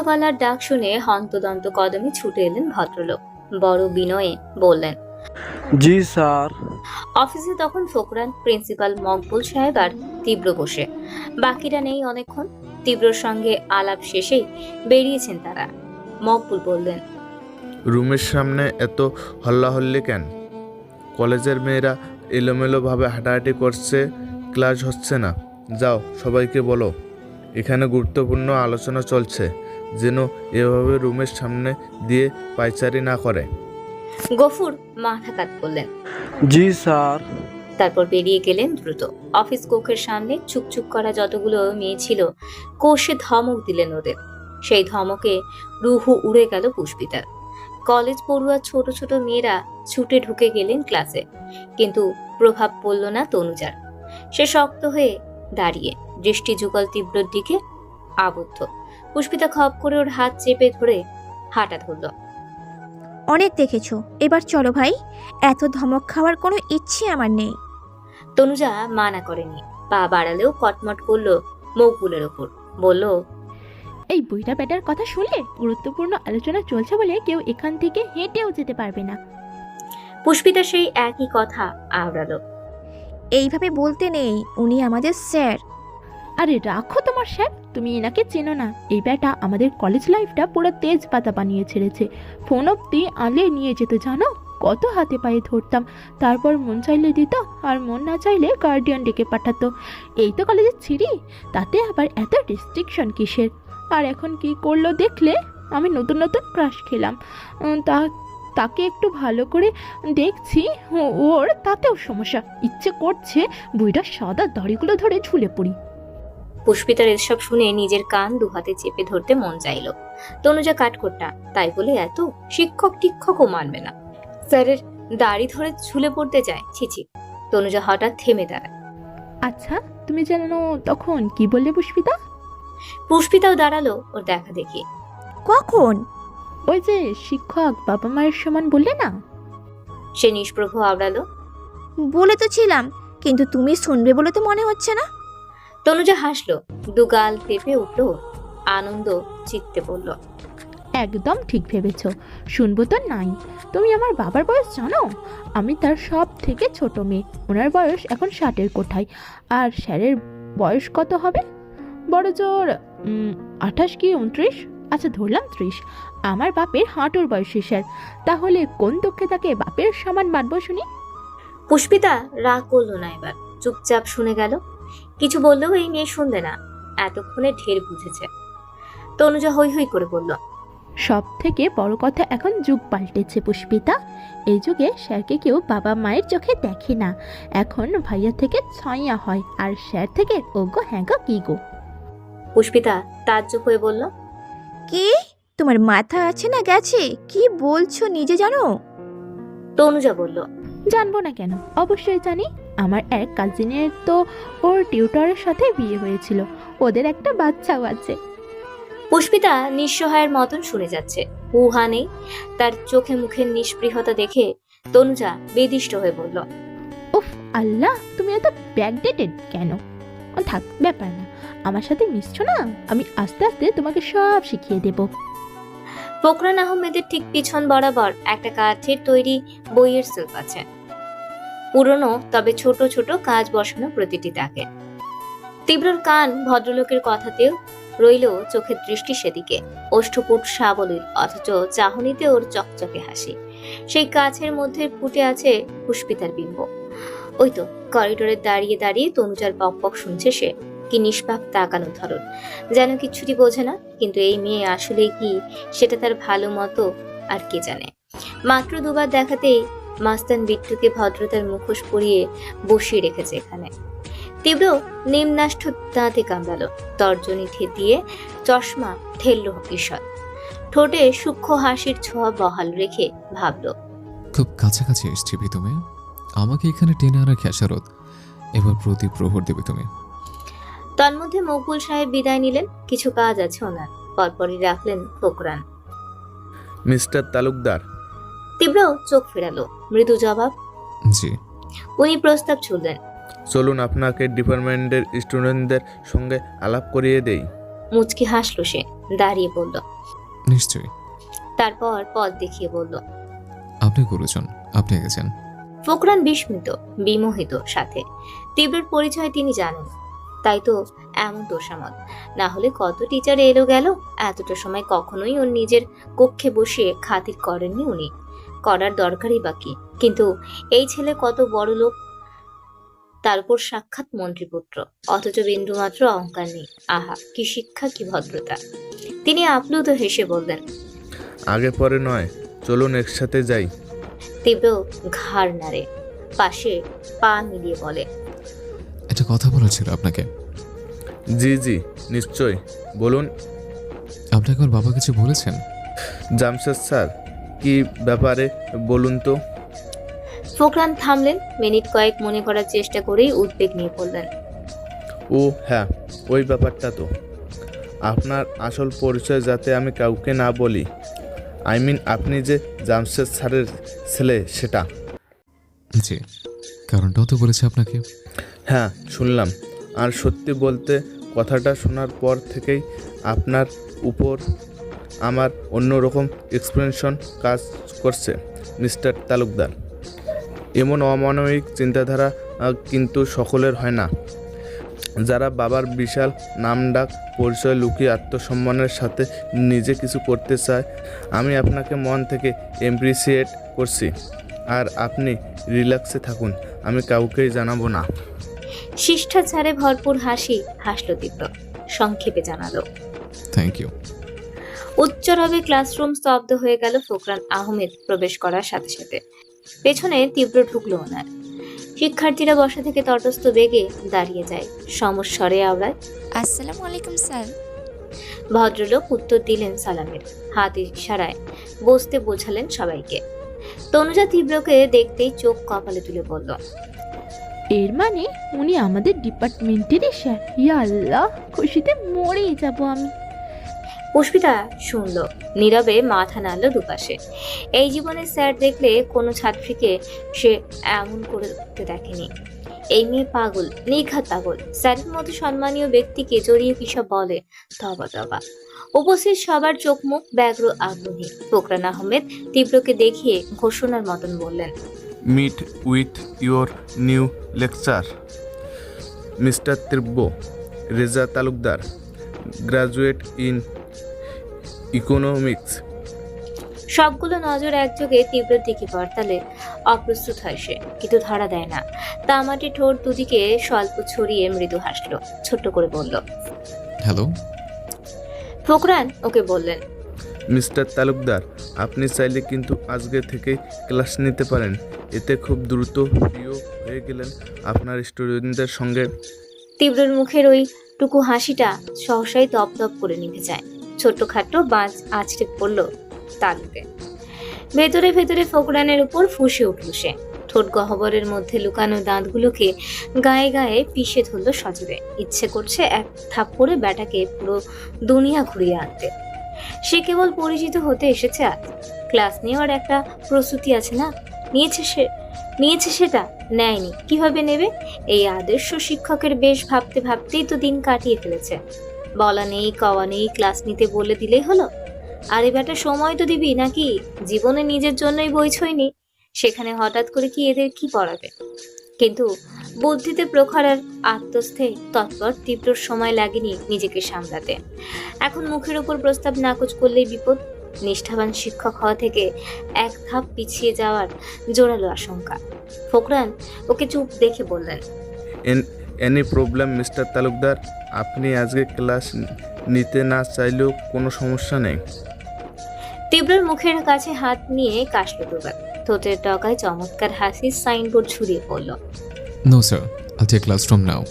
গলার ডাক শুনে হন্তদন্ত কদমে ছুটে এলেন ভদ্রলোক। বড় বিনয়ে বললেন, জি স্যার। অফিসে তখন ফোকরান, প্রিন্সিপাল মকবুল সাহেব আর তীব্র বসে। বাকিরা নেই অনেকক্ষণ। তীব্রর সঙ্গে আলাপ শেষেই বেরিয়েছেন তারা। মকবুল বললেন, রুমের সামনে এত হল্লাহল্লি কেন? কলেজের মেয়েরা এলোমেলোভাবে হাঁটাহাঁটি করছে, ক্লাস হচ্ছে না। যাও, সবাইকে বলো এখানে গুরুত্বপূর্ণ আলোচনা চলছে, যেন এভাবে রুমের সামনে দিয়ে পায়চারি না করে। গফুর মাথা কাত করলেন। জি স্যার। তারপর বেরিয়ে গেলেন দ্রুত। অফিস কক্ষের সামনে চুপচুপ করা যতগুলো মেয়ে ছিল, কোষে ধমক দিলেন ওদের। সেই ধমকে রুহু উড়ে গেল পুষ্পিতার। কলেজ পড়ুয়া ছোট ছোট মেয়েরা ছুটে ঢুকে গেলেন ক্লাসে, কিন্তু প্রভাব পড়ল না তনুজার। সে শক্ত হয়ে দাঁড়িয়ে, দৃষ্টি যুগল তীব্রর দিকে আবদ্ধ। পুষ্পিতা খপ করে ওর হাত চেপে ধরে হাঁটা ধরল। অনেক দেখেছো, এবার চলো ভাই। এত ধমক খাওয়ার কোনো ইচ্ছে আমার নেই। তনুজা মানা করেনি, পা বাড়ালেও কটমট করলো মকবুলের ওপর। বলল, এই বুইড়া বেটার কথা শুনলে? গুরুত্বপূর্ণ আলোচনা চলছে বলে কেউ এখান থেকে হেঁটেও যেতে পারবে না। পুষ্পিতা সেই একই কথা আওড়ালো। এইভাবে বলতে নেই, উনি আমাদের স্যার। আরে রাখো তোমার স্যার, তুমি এনাকে চেনো না। এই বেটা আমাদের কলেজ লাইফটা পুরো তেজ পাতা বানিয়ে ছেড়েছে। ফোন অব্দি আনলে নিয়ে যেত জানো? কত হাতে পায়ে ধরতাম, তারপর মন চাইলে দিত, আর মন না চাইলে গার্ডিয়ান ডেকে পাঠাতো। এই তো কলেজের ছিঁড়ি, তাতে আবার এত রেস্ট্রিকশন কিসের? আর এখন কি করলো দেখলে? আমি নতুন নতুন ক্রাশ খেলাম, তাকে একটু ভালো করে দেখছি, ওর তাতেও সমস্যা। ইচ্ছে করছে বুইড়ার সাদা দাড়িগুলো ধরে ঝুলে পড়ি। পুষ্পিতার এসব শুনে নিজের কান দুহাতে চেপে ধরতে মন চাইল। তনুজা কাঠখোট্টা, তাই বলে এত শিক্ষক টিক্ষকও মানবে না। স্যারের দাড়ি ধরে ঝুলে পড়তে যায়, ছিছি। তনুজা হঠাৎ থেমে দাঁড়ায়। আচ্ছা, তুমি জানো তখন কি বললে পুষ্পিতা? পুষ্পিতাও দাঁড়ালো ওর দেখা দেখি। কখন? ওই যে শিক্ষক বাবা মায়ের সমান বললে না? সে নিষ্প্রভ আওড়ালো। বলে তো ছিলাম, কিন্তু তুমি শুনবে বলে তো মনে হচ্ছে না। তনুজা হাসলো, দুগাল পেঁপে উঠল। আনন্দ চিত্তে পড়ল। একদম ঠিক ভেবেছ, শুনবো তো নাই। তুমি আমার বাবার বয়স জানো? আমি তার সব থেকে ছোট মেয়ে। ওনার বয়স এখন 60-এর কোঠায়। আর স্যারের বয়স কত হবে? বড় জোর 28 কি 29? আচ্ছা ধরলাম 30। আমার বাপের হাঁটুর বয়সী স্যার। তাহলে কোন দুঃখে তাকে বাপের সমান মানবো শুনি? পুষ্পিতা রাগ করলো না, এবার চুপচাপ শুনে গেল। কিছু বললেও এই মেয়ে শুনবে না, এতক্ষণে ঢের বুঝেছে। তনুজা হৈ হৈ করে বলল, সব থেকে বড় কথা, এখন যুগ পাল্টেছে পুষ্পিতা। এই যুগে স্যারকে কেউ বাবা মায়ের চোখে দেখে না। এখন ভাইয়া থেকে ছইয়া হয়, আর স্যার থেকে ওগো হ্যাঁ গো কি গো। পুষ্পিতা তাজ্জব হয়ে বলল, কি? তোমার মাথা আছে না গেছে? কি বলছো নিজে জানো? তনুজা বলল, জানবো না কেন, অবশ্যই জানি। আমার এক কাজিনের তো ওর টিউটরের সাথে বিয়ে হয়েছিল, ওদের একটা বাচ্চাও আছে। পুষ্পিতা নিঃসহায়ের মতন শুনে যাচ্ছে, হুহা নেই। তার চোখে মুখের নিষ্পৃহতা দেখে তনুজা বেদিষ্ট হয়ে বলল, উফ আল্লাহ, তুমি এত ব্যাকডেটেড কেন? থাক, ব্যাপার না, আমার সাথে মিশছো না, আমি আস্তে আস্তে তোমাকে সব শিখিয়ে দেব। ফোকরান আহমেদের ঠিক পিছন বরাবর একটা কাঠের তৈরি বইয়ের সেলফ আছে। পুরনো তবে ছোট ছোট কাজ বসানো প্রতিটি তাকে। তীব্রর কান ভদ্রলোকের কথাতেও রইল চোখের দৃষ্টি সেদিকে। ওষ্ঠপুট সাবলীল, অথচ চাহনিতে ওর চকচকে হাসি। সেই কাছের মধ্যে ফুটে আছে পুষ্পিতার বিম্ব। ওই তো করিডোরে দাঁড়িয়ে দাঁড়িয়ে তনুজার বক বক শুনছে সে। কি নিষ্পাপ তাকানো ধরন, যেন কিচ্ছুটি বোঝে না। কিন্তু এই মেয়ে আসলে কি, সেটা তার ভালো মতো আর কে জানে। মাত্র দুবার দেখাতেই মাস্তান বিট্টুকে ভদ্রতার মুখোশ পরিয়ে বসিয়ে রেখেছে এখানে। তীব্র নিম্নাষ্ঠ দাঁতে কামড়ালো, তর্জনী ঠেতিয়ে চশমা ঠেলল ঈষৎ। ঠোঁটে সূক্ষ্ম হাসির ছোঁয়া বহাল রেখে ভাবল, খুব কাছাকাছি এসছি তুমি। আমাকে এখানে টেনে আনা খেসারত, এবার প্রতি প্রহর দেবে তুমি। তন্মধ্যে মকবুল সাহেব বিদায় নিলেন, কিছু কাজ আছে ওনার। পরপরই রাখলেন ফোকরান। মিস্টার তালুকদার। তীব্র চোখ ফেরালো, মৃদু জবাব। জি। উনি প্রস্তাব ছুড়লেন, চলুন আপনাকে ডিপার্টমেন্টের স্টুডেন্টদের সঙ্গে আলাপ করিয়ে দেই। মুচকি হাসলো সে, দাঁড়িয়ে বলল। নিশ্চয়ই। তারপর পথ দেখিয়ে বলল। আপনি গুরুজন, আপনি গেছেন। ফোকরান বিস্মিত, বিমোহিত সাথে। তীব্রর পরিচয় তিনি জানেন, তাই তো এমন তোষামত। না হলে কত টিচার এলো গেল, এতটা সময় কখনোই ওর নিজের কক্ষে বসে খাতির করেননি উনি। করার দরকারই বাকি, কিন্তু এই ছেলে কত বড় লোক, তার উপর সাক্ষাৎ মন্ত্রীপুত্র, অথচ বিন্দুমাত্র অহংকার নেই। আহা, কি শিক্ষা, কি ভদ্রতা! তিনি আপ্লুত হেসে বললেন। আগে পরে নয়, চলুন একসাথে যাই। তীব্র ঘাড় নাড়ে, পাশে পা মিলিয়ে বলে। একটা কথা বলার ছিল আপনাকে। জি জি, নিশ্চয়, বলুন। আপনাকে ওর বাবা কিছু বলেছেন? জামশেদ স্যার, কি ব্যাপারে বলুন তো? ফোকরান থামলেন, মিনিট কয়েক মনে করার চেষ্টা করেই উদ্বেগ নিয়ে বললেন। ও হ্যাঁ, ওই ব্যাপারটা তো। আপনার আসল পরিচয় যাতে আমি কাউকে না বলি, আপনি যে জামশেদ স্যারের ছেলে সেটা। জি, কারণটাও তো বলেছে আপনাকে। হ্যাঁ, শুনলাম। আর সত্যি বলতে, কথাটা শোনার পর থেকেই আপনার উপর আমার অন্যরকম এক্সপ্রেশন কাজ করছে মিস্টার তালুকদার। এমন অমানবিক চিন্তাধারা কিন্তু সকলের হয় না। যারা বাবার বিশাল নামডাক পরিচয় লুকিয়ে আত্মসম্মানের সাথে নিজে কিছু করতে চায়, আমি আপনাকে মন থেকে এপ্রিসিয়েট করছি। আর আপনি রিল্যাক্সে থাকুন, আমি কাউকেই জানাবো না। শিষ্টাচারে ভরপুর হাসি হাসলো তীব্র, সংক্ষেপে জানালো। Thank you. উচ্চরবে ক্লাসরুম স্তব্ধ হয়ে গেল ফোকরান আহমেদ প্রবেশ করার সাথে সাথে। পেছনে তীব্র ঢুকলো ওনার। শিক্ষার্থীরা বসা থেকে তটস্থ বেগে দাঁড়িয়ে যায়, সমস্বরে আওড়ায়। আসসালামু আলাইকুম স্যার। ভদ্রলোক উত্তর দিলেন সালামের, হাত ইশারায় বসতে বোঝালেন সবাইকে। তনুজা তীব্রকে দেখতেই চোখ কপালে তুলে বলল। এর মানে উনি আমাদের ডিপার্টমেন্টেরই স্যার। ইয়া আল্লাহ, খুশিতে মরেই যাব আমি। পুষ্পিতা শুনল, নীরবে মাথা নাড়ল দুপাশে। এই জীবনে স্যার দেখলে কোনো ছাত্রীকে সে এমন করে উঠতে দেখেনি। এই মেয়ে পাগল, নির্ঘাত পাগল। স্যারের মতো সম্মানীয় ব্যক্তিকে জড়িয়ে কিসব বলে, তবা তবা। উপস্থিত সবার চোখ মুখ ব্যগ্র আগ্রহী। ফোকরান আহমেদ তীব্রকে দেখিয়ে ঘোষণার মতন বললেন। Meet with your new lecture, mister Tibro Reza Talukdar, graduate in economics. সবগুলো নজর একযোগে তীব্রের দিকে পড়তালে অপ্রস্তুত হয় সে, কিন্তু ধরা দেয় না। তামাটি ঠোঁট দুদিকে স্বল্প ছড়িয়ে মৃদু হাসলো, ছোট্ট করে বলল। হ্যালো। ফোকরান ওকে বললেন। মিস্টার তালুকদার, আপনি চাইলে কিন্তু আজকে থেকেই ক্লাস নিতে পারেন। এতে খুব দ্রুত প্রিয় হয়ে গেলেন আপনার স্টুডেন্টদের সঙ্গে। তীব্রর মুখের ওই টুকু হাসিটা সহসাই তপ তপ করে নিভে যায়। ছোট্টখাট্ট বাজ আছড়ে পড়ল তালুতে। ভেতরে ভেতরে ফোকরানের উপর ফুঁসে উঠল সে। ঠোঁট গহ্বরের মধ্যে লুকানো দাঁতগুলোকে গায়ে গায়ে পিষে ধরল সজোরে। ইচ্ছে করছে এক থাপ্পড়ে ব্যাটাকে পুরো দুনিয়া ঘুরিয়ে আনতে। সে কেবল পরিচিত হতে এসেছে আজ। ক্লাস নেওয়ার একটা প্রস্তুতি আছে না, নিয়েছে সেটা নেয়নি, কিভাবে নেবে? এই আদর্শ শিক্ষকের বেশ ভাবতে ভাবতেই তো দিন কাটিয়ে ফেলেছে। বলা নেই কওয়া নেই, ক্লাস নিতে বলে দিলেই হলো। আরে বেটা, সময় তো দিবি নাকি? জীবনে নিজের জন্যই বই ছইনি, সেখানে হঠাৎ করে কি এদের কি পড়াবে? কিন্তু বুদ্ধিতে প্রখর আর আত্মস্থে তৎপর তীব্রর সময় লাগেনি নিজেকে সামলাতে। এখন মুখের উপর প্রস্তাব নাকচ করলেই বিপদ। নিষ্ঠাবান শিক্ষক হওয়া থেকে এক ধাপ পিছিয়ে যাওয়ার জোরালো আশঙ্কা। ফোকরান ওকে চুপ দেখে বললেন। Any problem mister Talukdar? আপনি আজকে ক্লাস নিতে না চাইলেও কোনো সমস্যা নেই। তীব্রর মুখের কাছে হাত নিয়ে কাশলো দুবার। ঠোঁটের ডগায় চমৎকার হাসির সাইনবোর্ড ছড়িয়ে পড়ল। নো স্যার, আল টেক ক্লাসরুম নাও।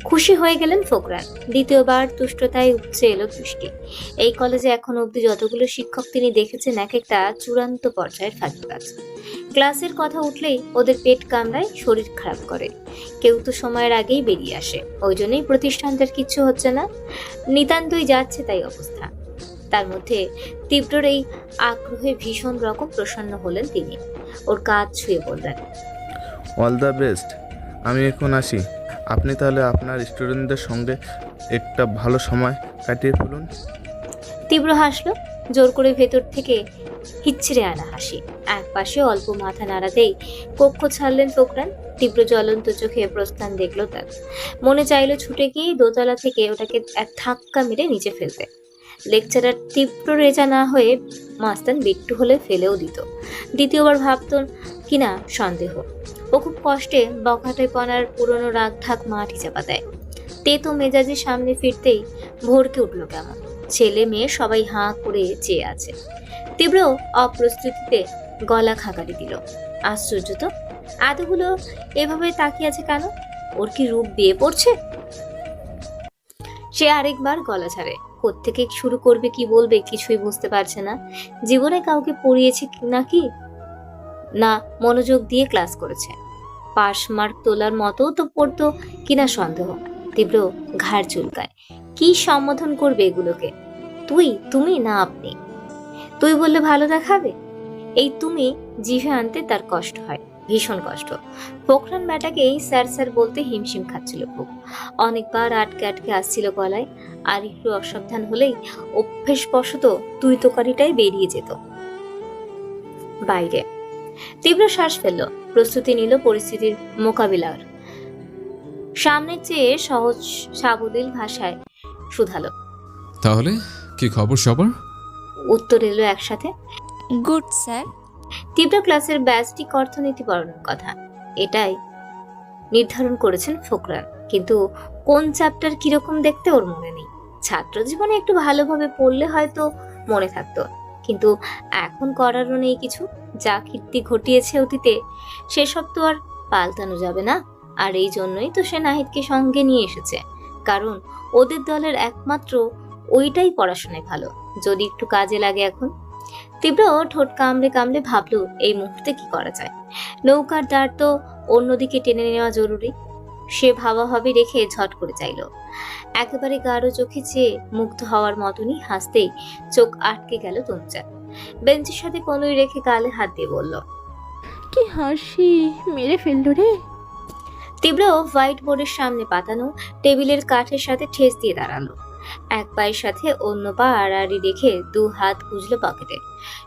খুশি হয়ে গেলেন ফোকরান। দ্বিতীয়বার তুষ্টতায় উপচে এলো দৃষ্টি। এই কলেজে এখন অবধি যতগুলো শিক্ষক তিনি দেখেছেন, এক একটা চূড়ান্ত পর্যায়ের ফাঁকিবাজ। ক্লাসের কথা উঠলেই ওদের পেট কামড়ায়, শরীর খারাপ করে। কেউ তো সময়ের আগেই বেরিয়ে আসে। ওই জন্যই প্রতিষ্ঠানটার কিচ্ছু হচ্ছে না, নিতান্তই যাচ্ছে তাই অবস্থা। তার মধ্যে তীব্রর এই আগ্রহে ভীষণ রকম প্রসন্ন হলেন তিনি। ওর কাজ ছুঁয়ে বললেন। All the best. আমি এখন আসি। আপনি তাহলে আপনার স্টুডেন্টদের সঙ্গে একটা ভালো সময় কাটিয়ে ফেলুন। তীব্র হাসলো, জোর করে ভেতর থেকে হিচ্ছিরে আনা হাসি। এক পাশে অল্প মাথা নাড়াতেই কক্ষ ছাড়লেন ফোকরান। তীব্র জ্বলন্ত চোখে প্রস্থান দেখলো তার। মনে চাইলো ছুটে গিয়ে দোতলা থেকে ওটাকে এক ধাক্কা মেরে নিচে ফেলতে। লেকচারার তীব্র রেজা না হয়ে মাস্তান বিট্টু হলে ফেলেও দিত। দ্বিতীয়বার ভাবতো কিনা সন্দেহ। ও খুব কষ্টে বখাটেপনার পুরনো রাগ ঢাক মাটি চাপা দেয়। তেতো মেজাজের সামনে ফিরতেই ভরকে উঠলো কেমন। ছেলে মেয়ে সবাই হাঁ করে চেয়ে আছে। তীব্র অপ্রস্তুতিতে গলা খাকারি দিল। আশ্চর্য তো, এতগুলো এভাবে তাকিয়ে আছে কেন? ওর কি রূপ বিয়ে পড়ছে? সে আরেকবার গলা ছাড়ে। কোত্থেকে শুরু করবে, কি বলবে কিছুই বুঝতে পারছে না। জীবনে কাউকে পড়িয়েছে নাকি, না মনোযোগ দিয়ে ক্লাস করেছে। পাশ মার্ক তোলার মতো তো পড়তো কিনা সন্দেহ। তীব্র ঘাড় চুলকায়। কি সম্বোধন করবে এগুলোকে? তুমি না আপনি। তুই বললে ভালো দেখাবে? এই তুমি জিভে আনতে তার কষ্ট হয়, ভীষণ কষ্ট। ফোকরান ব্যাটাকেই স্যার স্যার বলতে হিমশিম খাচ্ছিল খুব। অনেকবার আটকে আটকে আসছিল গলায়, আর একটু অসাবধান হলেই অভ্যেসবশত তুই তোকারিটাই বেরিয়ে যেত বাইরে। তীব্র শ্বাস ফেলল, প্রস্তুতি নিল পরিস্থিতির মোকাবিলার। সামনের চেয়ে সহজ সাবলীল ভাষায় শুধালো। তাহলে কি খবর সবার? উত্তর এলো একসাথে। Good sir. তীব্র ক্লাসের ব্যাচটিক অর্থনীতি পড়ানোর কথা, এটাই নির্ধারণ করেছেন ফোকরান। কিন্তু কোন চ্যাপ্টার কিরকম দেখতে ওর মনে নেই। ছাত্র জীবনে একটু ভালোভাবে পড়লে হয়তো মনে থাকতো, কিন্তু এখন করারও নেই কিছু। যা কীর্তি ঘটিয়েছে অতীতে সেসব তো আর পাল্টানো যাবে না। আর এই জন্যই তো সে নাহিদকে সঙ্গে নিয়ে এসেছে, কারণ ওদের দলের একমাত্র ওইটাই পড়াশোনায় ভালো, যদি একটু কাজে লাগে এখন। তীব্র ঠোঁট কামড়ে কামড়ে ভাবলো এই মুহূর্তে কি করা যায়। নৌকার দাঁড় তো অন্যদিকে টেনে নেওয়া জরুরি। সে ভাবাভাবি রেখে ঝট করে চাইল। একেবারে গাঢ় চোখে চেয়ে মুগ্ধ হওয়ার মতনই হাসতেই চোখ আটকে গেল তনুজার। বেঞ্চের সাথে কনুই রেখে গালে হাত দিয়ে বলল, কি হাসি, মেরে ফেললো রে। তীব্র হোয়াইট বোর্ডের সামনে পাতানো টেবিলের কাঠের সাথে ঠেস দিয়ে দাঁড়ালো। এক পায়ের সাথে অন্য পা আড়াআড়ি রেখে দু হাত গুজলো পকেটে।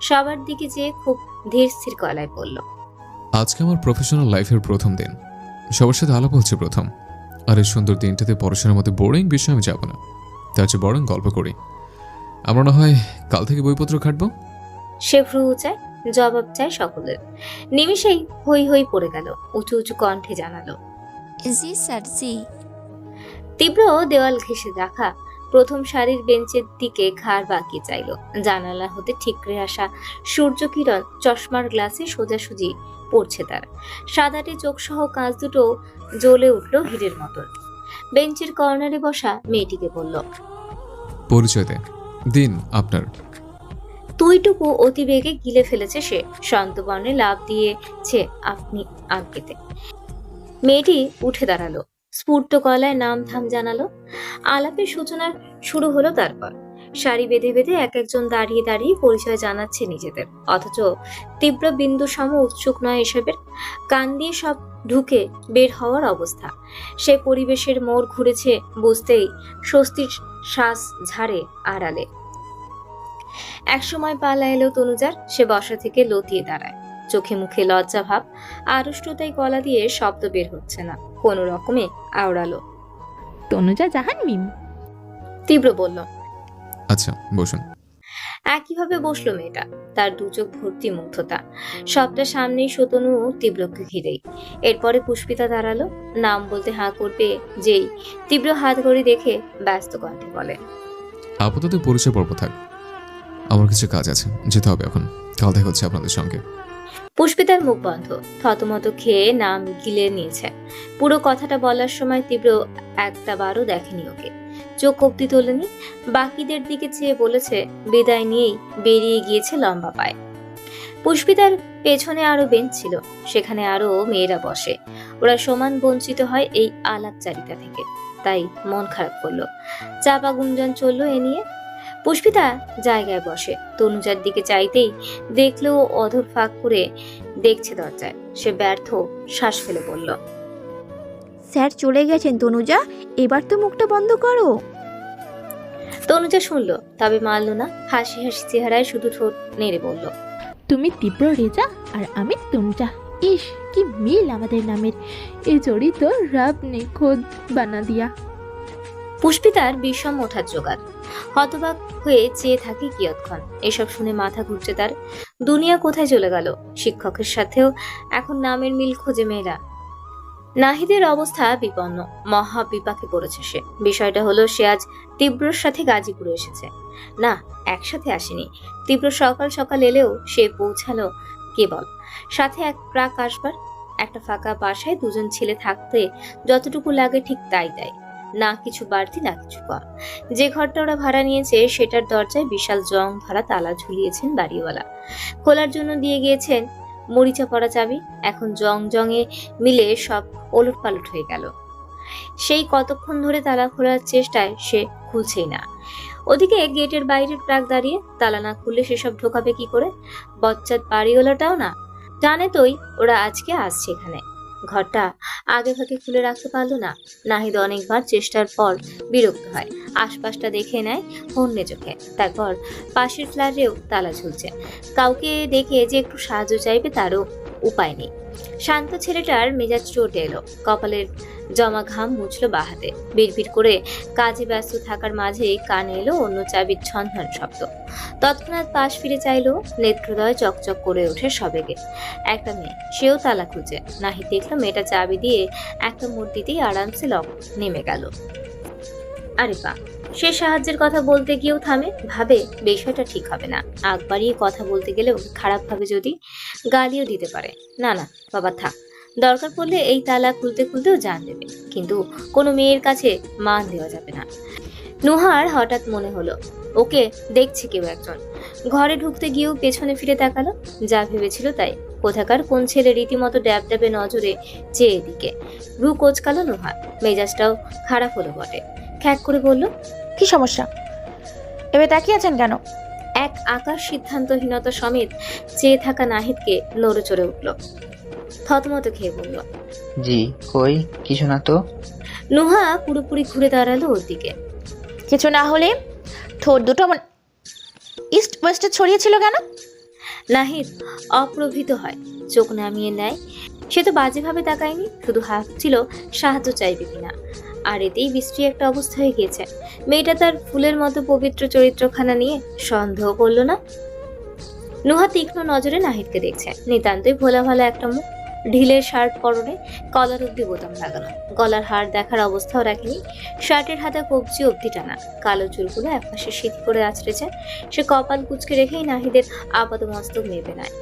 সবার দিকে যেয়ে খুব ধীর স্থির গলায় বলল, আজকে আমার প্রফেশনাল লাইফের প্রথম দিন, সবার সাথে আলাপ হচ্ছে প্রথম। আর এই সুন্দর দিনটাতে পড়াশোনার মধ্যে বোরিং বিষয় আমি যাব না, তার চেয়ে বরং গল্প করি। আমরা না হয় কাল থেকে বইপত্র ঘাটবো। সে ভ্রু উঁচায়, জবাব চায় সকলের। নিমিষেই হই হই পড়ে গেল। উঁচু উঁচু কণ্ঠে জানালো, জি স্যার, জি। তীব্র দেওয়াল ঘেঁষে রাখা প্রথম সারির বেঞ্চের দিকে ঘাড় বাঁকিয়ে চাইল। জানালা হতে ঠিকরে আসা সূর্য কিরণ চশমার গ্লাসে সোজাসুজি পড়ছে তার। সাদাটে চোখ সহ কাঁচ দুটো জ্বলে উঠল হীরের মতন। বেঞ্চের কর্নারে বসা মেয়েটিকে বলল, পরিচয় দিন আপনার। তুইটুকু অতিবেগে গিলে ফেলেছে সে। শান্তবর্ণে লাফ দিয়েছে আপনি আজ্ঞেতে। মেয়েটি উঠে দাঁড়ালো, স্ফূর্ত গলায় নাম ধাম জানালো। আলাপের সূচনা শুরু হলো। তারপর সারি বেঁধে বেঁধে এক একজন দাঁড়িয়ে দাঁড়িয়ে পরিচয় জানাচ্ছে নিজেদের, অথচ তীব্র বিন্দু সম উৎসুক নয় এসবের। কান দিয়ে সব ঢুকে বের হওয়ার অবস্থা। সে পরিবেশের মোড় ঘুরেছে বুঝতেই স্বস্তির শ্বাস ঝাড়ে আড়ালে। একসময় পালা এলো তনুজার। সে বসা থেকে লতিয়ে দাঁড়ায়, চোখে মুখে লজ্জা ভাব। আড়ষ্টতায় গলা দিয়ে শব্দ বের হচ্ছে না, কোনো রকমে আওড়ালো, তনুজা জাহান মিম। তীব্র বলল, আচ্ছা বসুন। একইভাবে বসলো মেয়েটা, তার দু চোখ ভর্তি মুগ্ধতা। সবটা সামনেই শতনু তীব্রকে ঘিরেই। এরপরে পুষ্পিতা দাঁড়ালো। নাম বলতে হাঁ করবে যেই তীব্র হাত ঘড়ি দেখে ব্যস্ত কণ্ঠে বলে, আপাতত পরিচয় পর্ব থাক, আমার কিছু কাজ আছে, যেতে হবে এখন। কাল দেখা হচ্ছে আপনাদের সঙ্গে। পুষ্পিতার মুখ বন্ধ, থতমত খেয়ে নাম গিলে নিয়েছে। পুরো কথাটা বলার সময় তীব্র একটা বারও দেখেনি ওকে, চোখ অব্দি তোলেনি। বাকিদের দিকে চেয়ে বলেছে বিদায় নিয়েই বেরিয়ে গিয়েছে লম্বা পায়ে। পুষ্পিতার পেছনে আরো বেঞ্চ ছিল, সেখানে আরো মেয়েরা বসে। ওরা সমান বঞ্চিত হয় এই আলাপচারিতা থেকে, তাই মন খারাপ করলো। চাপা গুঞ্জন চললো এ নিয়ে। পুষ্পিতা জায়গায় বসে, তনুজার দিকে চাইতেই দেখলো অধর ফাঁক করে দেখছে দরজায়। সে ব্যর্থ শ্বাস ফেলে বলল, স্যার চলে গেছেন তনুজা, এবার তো মুখটা বন্ধ করো। তনুজা শুনলো, তবে মানল না। হাসি হাসি চেহারায় শুধু ঠোঁট নেড়ে বলল, তুমি তীব্র রেজা আর আমি তুমজা। ইস, কি মিল আমাদের নামের। এই জড়ি তো রব নে খোদ বানা দিয়া। পুষ্পিতার বিষম ওঠার জোগাড়। হতবাক হয়ে চেয়ে থাকে কিয়ৎক্ষণ। এসব শুনে মাথা ঘুরছে তার। দুনিয়া কোথায় চলে গেল? শিক্ষকের সাথেও এখন নামের মিল খোঁজে মেয়েরা। নাহিদের অবস্থা বিপন্ন, মহা বিপাকে পড়েছে সে। বিষয়টা হলো, সে আজ তীব্রর সাথে গাজীপুরে এসেছে। না, একসাথে আসেনি। তীব্র সকাল সকাল এলেও সে পৌঁছালো কেবল। সাথে এক প্রাক আসবার। একটা ফাঁকা বাসায় দুজন ছেলে থাকতে যতটুকু লাগে ঠিক তাই তাই, না কিছু বাড়তি না কিছু কম। যে ঘরটা ওরা ভাড়া নিয়েছে সেটার দরজায় বিশাল জং ধরা তালা ঝুলিয়েছেন বাড়িওয়ালা। খোলার জন্য দিয়ে গিয়েছেন মরিচা পড়া চাবি। এখন জং জঙে মিলে সব ওলট পালট হয়ে গেল। সেই কতক্ষণ ধরে তালা খোলার চেষ্টায় সে খুলছেই না। ওদিকে গেটের বাইরের প্রাক দাঁড়িয়ে, তালা না খুললে সেসব ঢোকাবে কি করে? বচ্চাত বাড়িওয়ালাটাও না জানে তোই ওরা আজকে আসছে এখানে। ঘরটা আগে ভাগে খুলে রাখতে পারলো না। নাহিদ অনেকবার চেষ্টার পর বিরক্ত হয়, আশপাশটা দেখে নেয় হন্যে চোখে। তারপর পাশের ফ্ল্যাটেও তালা ঝুলছে। কাউকে দেখে যে একটু সাহায্য চাইবে তারও উপায় নেই। শান্ত ছেলেটার মেজাজ চটে এলো। কপালের জমা ঘাম মুছলো বাহাতে। বিড়বিড় করে কাজে ব্যস্ত থাকার মাঝে কানে এলো অন্য চাবির ছনছন শব্দ। তৎক্ষণাৎ পাশ ফিরে চাইলো। নেত্রদয় চকচক করে ওঠে সবেগে। একটা মেয়ে, সেও তালা খুঁজে। নাহিদ দেখলো মেয়েটা চাবি দিয়ে একটা মোড় দিতেই আরামসে লক নেমে গেল। আরে বা, সে সাহায্যের কথা বলতে গিয়েও থামে। ভাবে বিষয়টা ঠিক হবে না। আগ বাড়িয়ে কথা বলতে গেলেও খারাপ ভাবে যদি গালিও দিতে পারে। না না বাবা, থাক। দরকার পড়লে এই তালা খুলতে খুলতেও জান দেবে, কিন্তু কোনো মেয়ের কাছে মান দেওয়া যাবে না। নুহার হঠাৎ মনে হলো ওকে দেখছে কেউ একজন। ঘরে ঢুকতে গিয়েও পেছনে ফিরে তাকালো। যা ভেবেছিল তাই। কোথাকার কোন ছেলে রীতিমতো ড্যাব ড্যাবে নজরে চেয়ে এদিকে। ভ্রু কোচকালো নুহা। মেজাজটাও খারাপ হলো বটে। খ্যাক করে বলল, কি সমস্যা? এবার তাকিয়ে আছেন কেন? এক আকাশ সিদ্ধান্তহীনতা সমেত চেয়ে থাকা নাহিদকে নড়ে চড়ে উঠল। থতমত খেয়ে বলল, জি কই, কিছু না তো। নুহা পুরোপুরি ঘুরে দাঁড়ালো ওর দিকে। কিছু না হলে ঠোঁট দুটো ইস্ট ওয়েস্টে ছড়িয়েছিল কেন? নাহিদ অপ্রভিত হয়, চোখ নামিয়ে নেয়। সে তো বাজেভাবে তাকায়নি, শুধু ভাবছিল সাহায্য চাইবে কিনা। আর এতেই বিশ্রী একটা অবস্থা হয়ে গিয়েছে। মেয়েটা তার ফুলের মতো পবিত্র চরিত্রখানা নিয়ে সন্দেহ করলো না। নুহা তীক্ষ্ণ নজরে নাহিদকে দেখছে। নিতান্তই ভোলা ভালা একটা মুখ, ঢিলের শার্ট পরনে, কলার অব্দি বোতাম লাগানো, গলার হার দেখার অবস্থাও রাখেনি। শার্টের হাতে কবজি অব্দি টানা, কালো চুলগুলো একপাশে শীত করে আছড়েছে। সে কপাল কুচকে রেখেই নাহিদের আপাত মস্তক মেপে নেয়।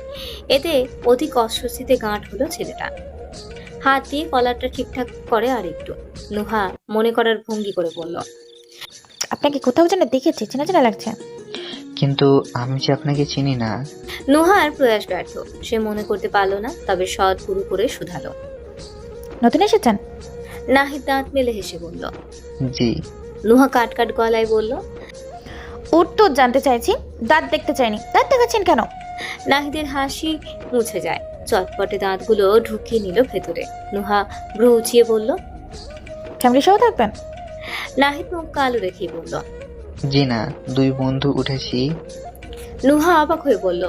এতে অধিক অস্বস্তিতে গাঁট হলো ছেলেটা। হাত দিয়ে কলারটা ঠিকঠাক করে আর একটু। নুহা মনে করার ভঙ্গি করে বলল, আপনাকে কোথাও যেন দেখেছি, চেনা চেনা লাগছে। কিন্তু আমি যে আপনাকে চিনি না। নুহার প্রয়াস ব্যর্থ। সে মনে করতে পারলো না, তবে সৎ পুরু করে শুধালো, নতুন এসেছেন? নাহিদ দাঁত মেলে হেসে বলল। জি। নুহা কাট কাট গলায় বলল, উত্তর জানতে চাইছি, দাঁত দেখতে চাইনি। দাঁত দেখাচ্ছেন কেন? নাহিদের হাসি মুছে যায়। চটপটে দাঁতগুলো ঢুকিয়ে নিল ভেতরে। নুহা ভ্রু উঁচিয়ে বলল, ফ্যামিলি সহ থাকবেন? নাহিদ মুখ কালো রেখেই বলল, জি না, দুই বন্ধু উঠেছি। নুহা অবাক হয়ে বলল,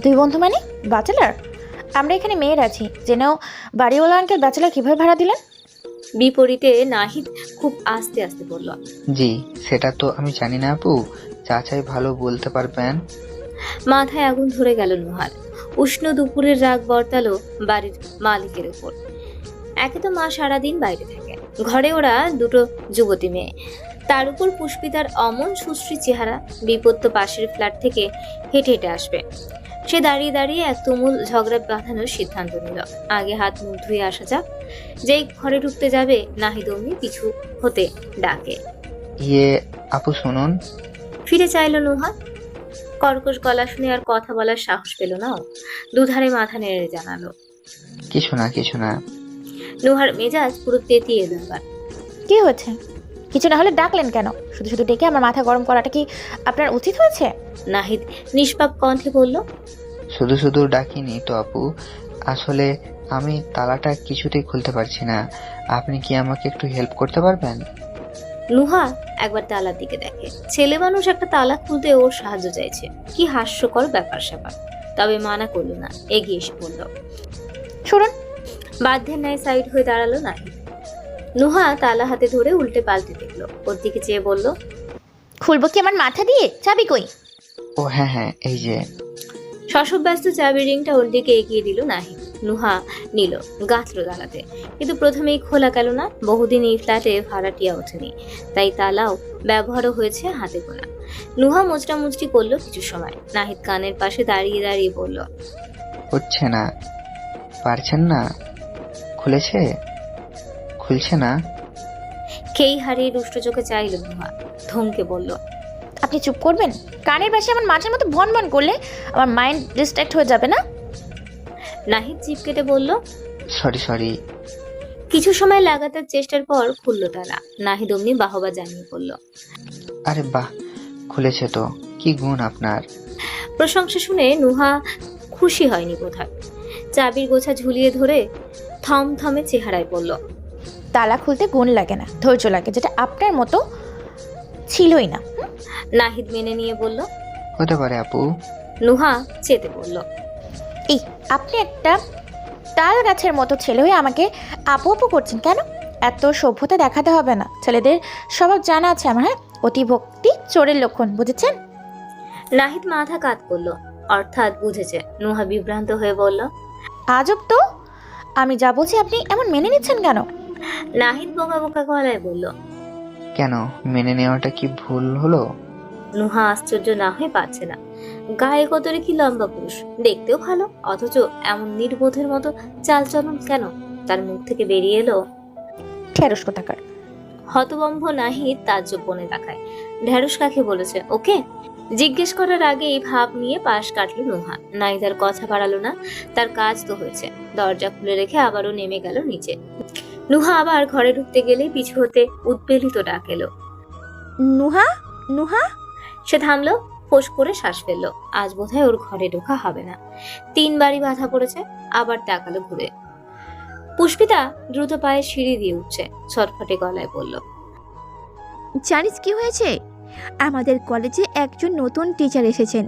দুই বন্ধু মানে ব্যাচেলার? আমরা এখানে মেয়ের আছি, জেনেও বাড়িওয়ালা আঙ্কেল ব্যাচেলার কিভাবে ভাড়া দিলেন? বিপরীতে নাহিদ খুব আস্তে আস্তে বলল, জি সেটা তো আমি জানি না আপু, চাচাই ভালো বলতে পারবেন। মাথায় আগুন ধরে গেল নুহার। উষ্ণ দুপুরের রাগ বর্তালো বাড়ির মালিকের উপর। একে তো মা সারাদিন বাইরে থাকে, ঘরে ওরা দুটো যুবতী মেয়ে, তার উপর পুষ্পিতার অমন সুশ্রী চেহারা। বিপদ তো পাশের ফ্ল্যাট থেকে হেঁটে হেঁটে আসবে। সে দাঁড়িয়ে দাঁড়িয়ে এক তুমুল ঝগড়া বাঁধানোর সিদ্ধান্ত নিল। আগে হাত মুখ ধুয়ে আসা যাক। যেই ঘরে ঢুকতে যাবে নাহিদ অমনি পিছু হতে ডাকে, ইয়ে আপু শুনুন। ফিরে চাইল নুহা। কর্কশ গলা শুনে আর কথা বলার সাহস পেল না ও। দুধারে মাথা নেড়ে জানালো, কিছু না কিছু না। নুহার মেজাজ পুরো তেতিয়ে এলো এবার। কি হয়েছে? কিছু না হলে ডাকলেন কেন? শুধু শুধু ডেকে আমার মাথা গরম করাটা কি আপনার উচিত হয়েছে? নাহিদ নিষ্পাপ কণ্ঠে বলল, শুধু শুধু ডাকিনি তো আপু, আসলে আমি তালাটা কিছুতেই খুলতে পারছি না। আপনি কি আমাকে একটু হেল্প করতে পারবেন? নুহা একবার তালার দিকে দেখে। ছেলে মানুষ একটা তালা খুলতে ওর সাহায্য চাইছে, কি হাস্যকর ব্যাপার স্যাপার। তবে মানা করলো না, এগিয়ে এসে বলল। শুনুন, বাধ্যের ন্যায় সাইড হয়ে দাঁড়ালো নাহিদ। নুহা তালা হাতে ধরে উল্টে পাল্টে দেখলো, ওর দিকে চেয়ে বলল, খুলবো কি আমার মাথা দিয়ে? চাবি কই? ও হ্যাঁ হ্যাঁ, এই যে। শশব্যস্ত চাবির রিংটা ওর দিকে এগিয়ে দিল নাহিদ। নুহা নিল, গাঁথলো দাঁড়াতে, কিন্তু প্রথমেই খোলা গেল না। বহুদিন এই ফ্ল্যাটে ভাড়াটিয়া ওঠেনি, তাই তালাও ব্যবহারও হয়েছে হাতে গোনা। নুহা মোচড়া মুচড়ি করলো কিছু সময়। নাহিদ কানের পাশে দাঁড়িয়ে দাঁড়িয়ে বলল, হচ্ছে না, পারছেন না? খুলেছে? খুলছে না? খেই হারিয়ে রুষ্ট চোখে চাইল নুহা, ধমকে বলল, আপনি চুপ করবেন? কানের পাশে আমার মাছের মতো ভন ভন করলে আমার মাইন্ড ডিস্ট্র্যাক্ট হয়ে যাবে না? নাহিদ জিভ কেটে বলল। সরি। কিছু সময় লাগাতার চেষ্টার পর খুলল তালা। নাহিদ অমনি বাহবা জানিয়ে বলল, আরে বাহ, খুলেছে তো। কি গুণ আপনার! প্রশংসা শুনে নুহা খুশি হয়নি বোধহয়। চাবির গোছা ঝুলিয়ে ধরে থমথমে চেহারায় বলল, তালা খুলতে গুণ লাগে না, ধৈর্য লাগে, যেটা আপনার মতো ছিলই না। নাহিদ মেনে নিয়ে বলল। হতে পারে আপু। নুহা চেতে বলল, এই, আপনি একটা তাল গাছের মতো ছেলে হয়ে আমাকে আপু আপু করছেন কেন? এত সভ্যতা দেখাতে হবে না। ছেলেদের স্বভাব জানা আছে আমার। হ্যাঁ, অতিভক্তি চোরের লক্ষণ, বুঝেছেন? নাহিদ মাথা কাত করলো, অর্থাৎ বুঝেছে। নুহা বিভ্রান্ত হয়ে বলল, আজব তো, আমি যা বলছি আপনি এমন মেনে নিচ্ছেন কেন? নাহিদ বোকা বোকা গলায় বলল। কেন, মেনে নেওয়াটা কি ভুল হলো? নুহা আশ্চর্য না হয়ে পারছে না। গায়ে কতরে কি লম্বা পুরুষ, দেখতেও ভালো, অথচ এমন নির্বোধের মতো চালচলন কেন তার মুখ থেকে বেরিয়ে এলো? ঠেরস কোথাকার। হতবম্ব নাহিদ তাজ্জব বনে তাকায়। ঢেঁড়স কাকে বলেছে ওকে? জিজ্ঞেস করার আগে এই ভাব নিয়ে পাশ কাটলো নুহা। নাহিদ আর কথা বাড়ালো না, তার কাজ তো হয়েছে। দরজা খুলে রেখে আবারও নেমে গেল নিচে। নুহা আবার ঘরে ঢুকতে গেলেই পিছু হতে উদ্বেলিত ডাক এলো। নুহা, নুহা। সে থামলো, ফোঁস করে শ্বাস ফেললো। আজ বোধহয় ওর ঘরে ঢোকা হবে না। 3 বারই বাধা পড়েছে। আবার তাকালো ঘুরে। পুষ্পিতা দ্রুত পায়ে সিঁড়ি দিয়ে উঠছে, ছটফটে গলায় বলল, জানিস কি হয়েছে? আমাদের কলেজে একজন নতুন টিচার এসেছেন।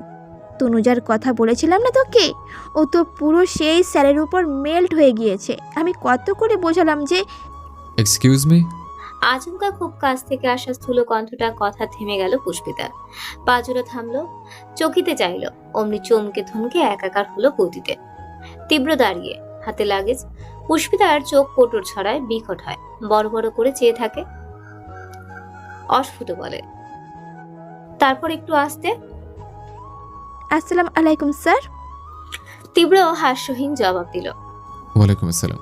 তনুজার কথা বলেছিলাম না তোকে? ও তো পুরো সেই স্যারের উপর মেল্ট হয়ে গিয়েছে। আমি কত করে বোঝালাম যে। Excuse me. আচমকা খুব কাছ থেকে আসা স্থূল কণ্ঠটা কথা থেমে গেল পুষ্পিতার। পাজুরা থামলো, চকিতে চাইলো। অমনি চমকে থমকে একাকার হলো গতিতে। তীব্র দাঁড়িয়ে, হাতে লাগেজ। পুষ্পিতার চোখ কোটর ছড়ায়, বিকট হয়, বড় বড় করে চেয়ে থাকে। অস্ফুট বলে, তারপর একটু আস্তে, আসসালামু আলাইকুম স্যার। তীব্র হাস্যহীন জবাব দিল। ওয়ালাইকুম আসসালাম।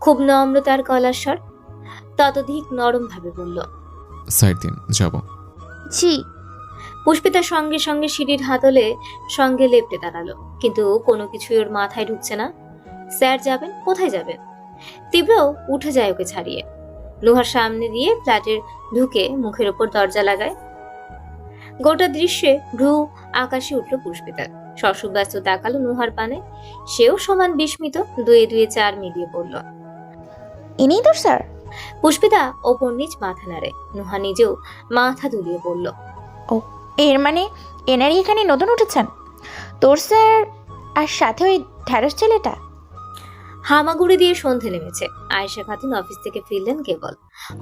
খুব নম্রতার গলার স্বর। ততোধিক নরম ভাবে বলল, সাইড দিন, যাব। জি। পুষ্পিতার সঙ্গে সঙ্গে সিঁড়ির হাতলে সঙ্গে লেপটে দাঁড়ালো, কিন্তু কোনো কিছুই ওর মাথায় ঢুকছে না। স্যার যাবেন? কোথায় যাবেন? তীব্র উঠে যায় ওকে ছাড়িয়ে। নুহার সামনে দিয়ে ফ্ল্যাটের ঢুকে মুখের ওপর দরজা লাগায়। গোটা দৃশ্যে ভ্রু আকাশে উঠল পুষ্পিতার। শশব্যস্ত তাকালো নুহার পানে। সেও সমান বিস্মিত। 2 2 4 মিলিয়ে বলল, ইনিই তো স্যার। পুষ্পিতা ওপর নিচ মাথা নাড়ে। নুহা নিজেও মাথা দুলিয়ে বলল, ও, এর মানে এনারই এখানে নতুন উঠেছেন? তোর স্যার আর সাথে ওই ঢ্যাঁড়স ছেলেটা? হামাগুড়ি দিয়ে সন্ধে নেমেছে। আয়েশা খাতুন অফিস থেকে ফিরলেন কেবল,